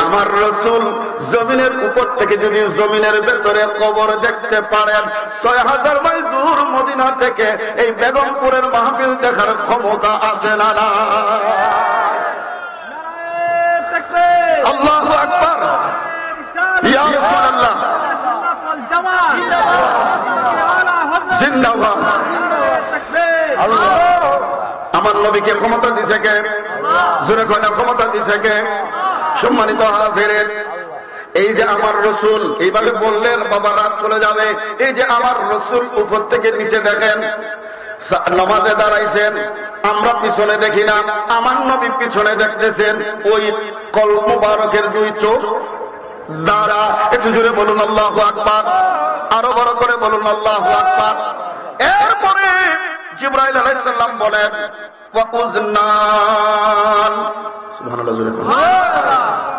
আমার রাসূল জমিনের উপর থেকে যদি জমিনের ভেতরে কবর দেখতে পারেন ৬০০০ মাইল দূর মদিনা থেকে এই বেগমপুরের মাহফিল দেখার ক্ষমতা আছে না আল্লাহু আকবার ইয়া রাসূলুল্লাহ জিন্দাবাদ আমার নবীকে ক্ষমতা দিয়েছে কে জোরে কয়না ক্ষমতা দিয়েছে কে সম্মানিত হাজিরিন এই যে আমার রাসূল এইভাবে বললেন বাবা রাত চলে যাবে এই যে আমার রাসূল উপর থেকে নিচে দেখেন নামাজে দাঁড়াইছেন আমরা পিছনে দেখি না আমার নবী পিছনে দেখতেছেন ওই কলব মুবারকের দুই চোখ দ্বারা একটু জোরে বলুন আল্লাহু আকবার আরো বড় করে বলুন আল্লাহু আকবার এরপরে জিবরাইল আলাইহিস সালাম বলেন ওয়া উযনান সুবহানাল্লাহ জোরে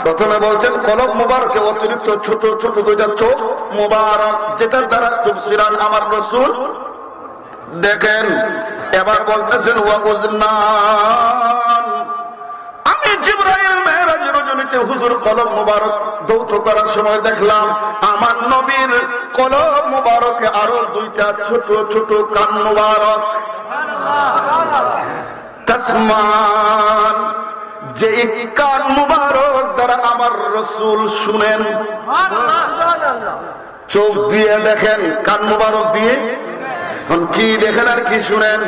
প্রথমে বলছেন কলব মুবারকে অতিরিক্ত ছোট ছোট দুইটা চোখ মুবারক যেটার দ্বারা তুবসিরান আমার রাসূল দেখেন এবার বলতেছেন ওয়া উযনান আমি জিবরাইল মেরাজের রজনীতে হুজুর কলব মুবারক দৌত করার সময় দেখলাম আমার নবীর কলব মুবারকে আরো দুইটা ছোট ছোট কান মুবারক তাসমান যে কান মুবারক দ্বারা আমার রাসূল শুনেন চোখ দিয়ে দেখেন কান মুবারক দিয়ে কি দেখেন আর কি শুনেন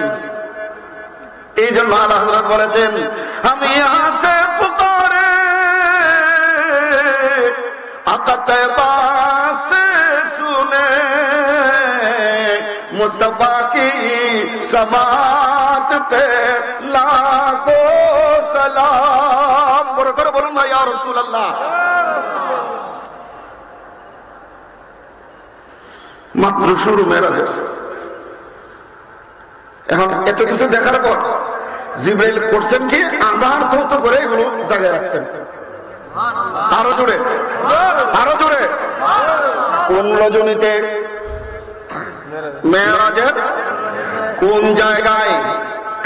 এই জন্য আল্লাহ হযরত বলেছেন আমি ইহা সে পুকারে আকা তয়বা সে শুনে মুস্তাফা কি সমাত পে লাখো সালাম বড় করে বলুন না ইয়া রাসূলুল্লাহ মাত্র শুরু মেরাজের এখন এত কিছু দেখার পর জিবরাইল করছেন কি আবার ধৌত করে এগুলো জায়গায় রাখছেন আরো জোরে কোন রজনীতে মেরাজের কোন জায়গায়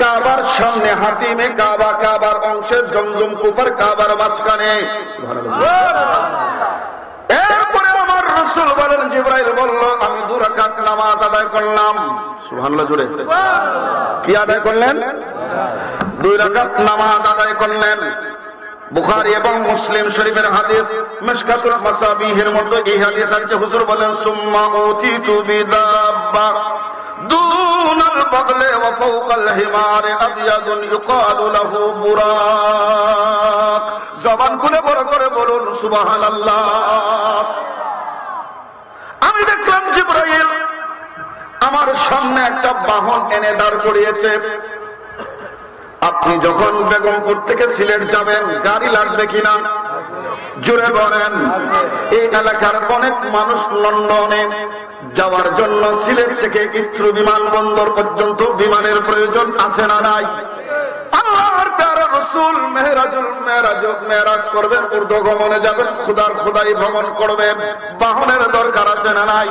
কাবার সামনে হাতিমে কাবা কাবার অংশে জমজম কুফার কাবার মাঝখানে এরপরে আমার রাসূল বলেন জিবরাইল বলল আমি 2 রাকাত নামাজ আদায় করলাম সুবহানাল্লাহ জোরে কি আদায় করলেন 2 রাকাত নামাজ আদায় করলেন বুখারী এবং মুসলিম শরীফের হাদিস মিশকাতুল মাসাবিহের মধ্যে এই হাদিস আছে হুজুর বলেন সুম্মা উতিতু বিদাব্বা দুনাল বাগলে ওয়া ফাওকাল হিমার আবয়াদুন ইউকালু লাহু বুরাক জবান খুলে বড় করে বলুন সুবহানাল্লাহ আমি দেখলাম জিবরাইল আমার সামনে একটা বাহন এনে দাঁড় করিয়েছে আপনি যখন বেগমপুর থেকে সিলেট যাবেন গাড়ি লাগবে কিনা জুড়ে বলেন? এই এলাকার অনেক মানুষ লন্ডনে যাওয়ার জন্য সিলেট থেকে ইত্রু বিমানবন্দর পর্যন্ত বিমানের প্রয়োজন আছে না নাই? আল্লাহর প্যারা রাসূল মেরাজ করবেন, ঊর্ধ্বগমনে যাবেন, খুদার খোদাই ভ্রমণ করবেন, বাহনের দরকার আছে না নাই?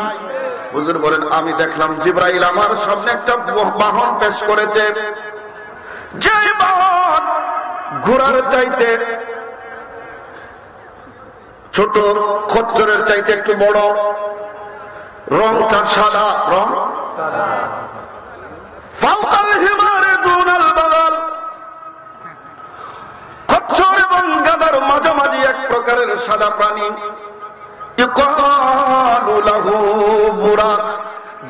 হুজুর বলেন আমি দেখলাম জিবরাইল আমার সামনে একটা বাহন পেশ করেছে, যে বাহন ঘোড়ার চাইতে ছোট, খচ্চরের চাইতে একটু বড়, রংটা সাদা, রং ফাওকাল হিমারে দুনাল বাগাল, খচ্চর এবং গাধার মাঝামাঝি এক প্রকারের সাদা প্রাণী, ইউকালু লাহু বুরাক,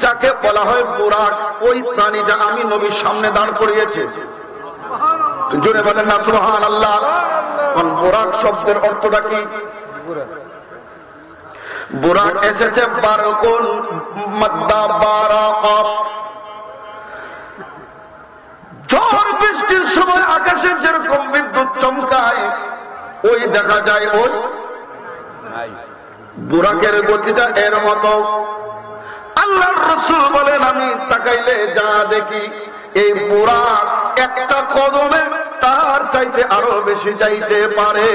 যাকে বলা হয় বুরাক। ওই প্রাণীটা আমি নবীর সামনে দাঁড় করিয়েছে। জোরে বলেন না সুবহানাল্লাহ। বুরাক শব্দের অর্থটা কি? বুরাক এসেছে বারকুন মাদ্দা বারাকাফ, ঝড় বৃষ্টির সময় আকাশে যেরকম বিদ্যুৎ চমকায় ওই দেখা যায়, ওই বুরাকের গতিটা এর মতো। আল্লাহর রাসূল বলেন আমি তাকাইলে যা দেখি এই বুরাক একটা কদমে তার চাইতে আরো বেশি যাইতে পারে।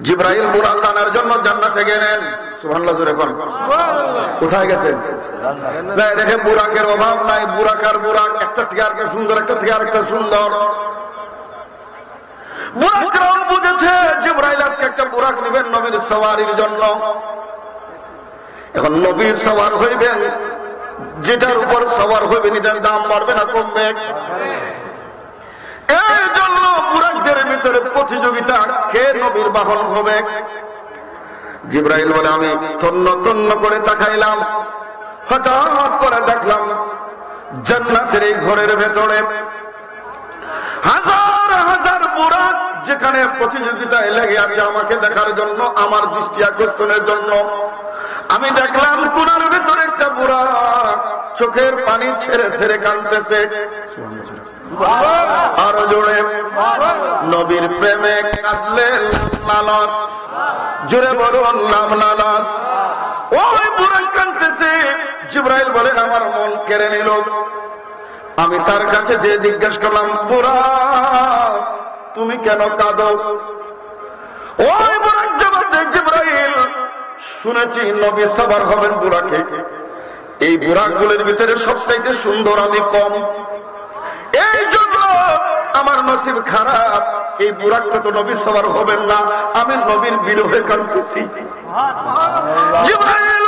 জিবরাইল বুরাক আনার জন্য জান্নাতে গেলেন। সুবহানাল্লাহ জোরে কোন? কোথায় গেছেন? যাই দেখে বুরাকের অভাব নাই, বুরাক আর বুরাক, একটা থেকে আরেকটা সুন্দর, একটা থেকে আরেকটা সুন্দর। বুরাকরাও বুঝেছে জিবরাইল আজকে একটা বুরাক নেবেন নবীর সওয়ারির জন্য। এখন নবীর সওয়ার হইবেন, যেটার উপর সওয়ার হইবেন এটার দাম বাড়বে না কমবে? এই জন্য বুরাকদের ভিতরে প্রতিযোগিতা, কে নবীর বাহন হবে। জিবরাইল বলে আমি তন্ন তন্ন করে তাকাইলাম, হঠাৎ করে দেখলাম জান্নাতের এই ঘরের ভেতরে হাজার হাজার বুরাক যেখানে প্রতিযোগিতায় লেগে আছে আমাকে দেখার জন্য, আমার দৃষ্টি আকর্ষণের জন্য। আমি দেখলাম কোনার ভেতরে একটা বুরাক চোখের পানি ছেড়ে ছেড়ে কাঁদতেছে। আরো জোরে, নবীর প্রেমে কাঁদলে লালস, জোরে বলুন নাম লালস। ওই বুরাক কাঁদতেছে, জিবরাইল বলেন আমার মন কেড়ে নিল। আমি তার কাছে যে জিজ্ঞেস করলাম বুরাক তুমি কেন কাঁদো? ওই বুরাক জবাব দেয় জিবরাইল শুনেছি নবী সওয়ার হবেন বুরাকে, এই বুরাকগুলোর ভিতরে সবচাইতে সুন্দর আমি কম, এই জন্য আমার নসিব খারাপ, এই বুরাকটা তো নবী সওয়ার হবেন না, আমি নবীর বিরহে কাঁদতেছি। জিবরাইল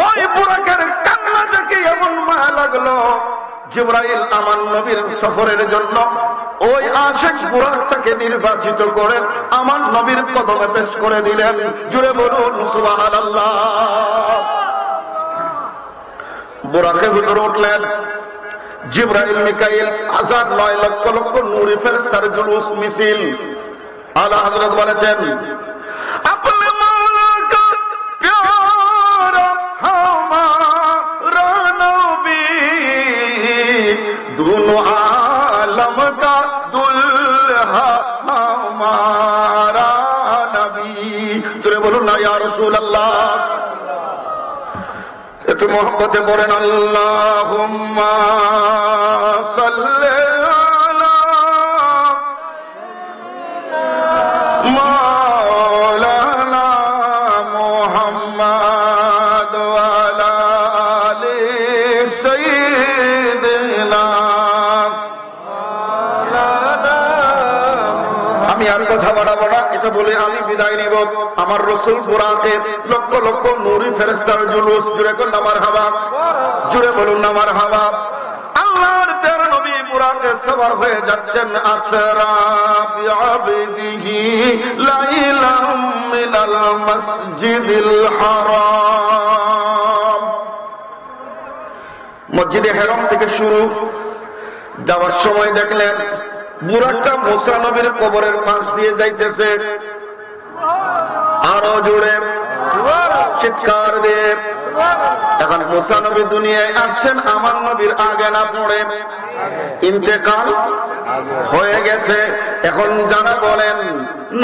ওই বুরাকের কান্না দেখে এমন মায়া লাগলো, জিবরাইল আমার নবীর সফরের জন্য ওই আশিক বুরাকটাকে নির্বাচিত করে আমার নবীর কদমে পেশ করে দিলেন। জুড়ে বলুন সুবহানাল্লাহ। বুরাকের ভিতরে উঠলেন জিবরাইল, মিকাইল, হাজার নয় লক্ষ লক্ষ নূরি ফেরেশতার জুলুস মিছিল। আলা হযরত বলেছেন আপনি মৌলা কা প্যারা হামারা নবী, दोनों आलम का दुल्हा हमारा नबी। चले बोलो ना या रसूल अल्लाह। একটু মোহাম্মতে পড়েন আল্লাহুম্মা সাল্লি আলা মাওলানা মুহাম্মদ ওয়া আলা আলি সাইয়্যিদিনা। আমি আর কথা বাড়াবো না, এটা বলে আমি বিদায় নেব। আমার রাসূল বুরাকে লক্ষ লক্ষ নূরি ফেরেশতার জুলুস, জুড়ে কোন মারহাবা, জুড়ে বলুন না মারহাবা। আল্লাহর প্যারা নবী বুরাকে সওয়ার হয়ে যাচ্ছেন। আসরা বিআবদিহি লাইলাম মিনাল মসজিদিল হারাম। মসজিদে হারাম থেকে শুরু, যাওয়ার সময় দেখলেন বুরাকটা মুসা নবীর কবরের পাশ দিয়ে যাইতেছে। আরো জোরে চিৎকার দিয়ে এখন মুসা নবী দুনিয়ায় আসছেন আমার নবীর আগে না পড়ে, ইন্তেকাল হয়ে গেছে। এখন যারা বলেন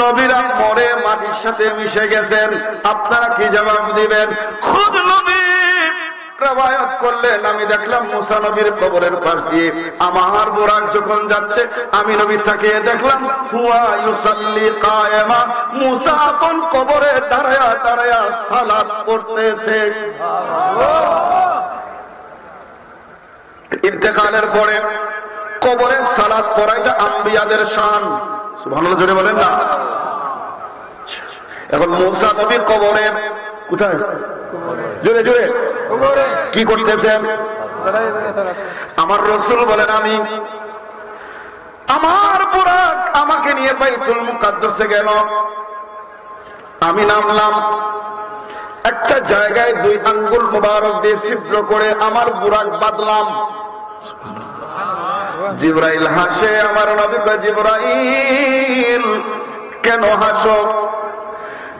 নবীরা মরে মাটির সাথে মিশে গেছেন, আপনারা কি জবাব দিবেন? খুদ নবী রওয়ায়াত করলেন, আমি দেখলাম মুসা নবীর কবরের পাশ দিয়ে আমার বুরাক যখন যাচ্ছে, আমি নবী তাকিয়ে দেখলাম হুয়া ইউসাল্লি কায়েমা, মুসা আপন কবরে দাঁড়ায়া দাঁড়ায়া সালাত পড়তেছে। ইন্তেকালের পরে কবরে সালাত পড়া এটা আম্বিয়াদের শান। সুবহানাল্লাহ জোরে বলেন না। এখন মুসা নবীর কবরে কোথায়? জোরে জোরে কি করতেছেন? আমার রাসূল বলেন, আমি আমার বুরাক আমাকে নিয়ে বাইতুল মুকাদ্দাসে গেল, আমি নামলাম, একটা জায়গায় 2 আঙ্গুল মুবারক দিয়ে ছিদ্র করে আমার বুরাক বাঁধলাম। জিবরাইল হাসে, আমার নবী কয়, জিবরাইল কেন হাসো?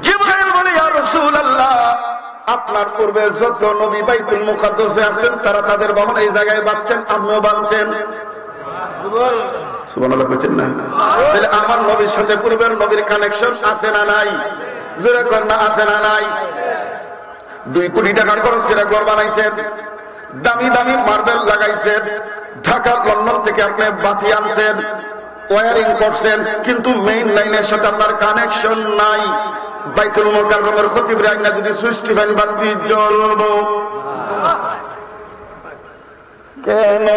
জিবরাইল বলে, ইয়া রাসূলুল্লাহ, আপনার পূর্বে যত নবী বাইতুল মুকাদ্দাসে আছেন তারা তাদের বাহন এই জায়গায় বাঁধছেন, আপনিও বাঁধছেন। সুবহানাল্লাহ বলছেন না? তাহলে আমার নবীর সাথে পূর্বের নবীর কানেকশন আছে না নাই? জোরে কর না, আছে না নাই? 2 কোটি টাকা খরচ করে ঘর বানাইছেন, দামি দামি মার্বেল লাগাইছেন, ঢাকা লন্ডন থেকে আপনি বাতি আনছেন, ওয়ারিং করছেন, কিন্তু মেইন লাইনের সাথে আপনার কানেকশন নাই। বাইতুল মুকাররমের খতিব রাখনা যদি সুইচ ফ্যান বাতি জ্বলবো কেন?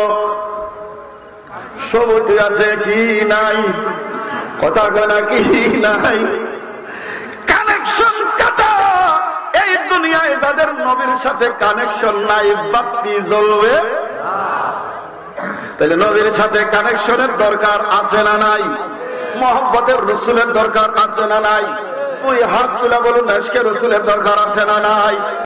সবুজ আছে কি নাই? কথা কনা কি নাই? কানেকশন কাটা। এই দুনিয়ায় যাদের নবীর সাথে কানেকশন নাই, বাতি জ্বলবে। তাহলে নবীর সাথে কানেকশনের দরকার আছে না নাই? মোহাম্মদের রাসূলের দরকার আছে না নাই? 2 হাত তুলে বলুন, আজকে রাসূলের দরকার আছে না নাই?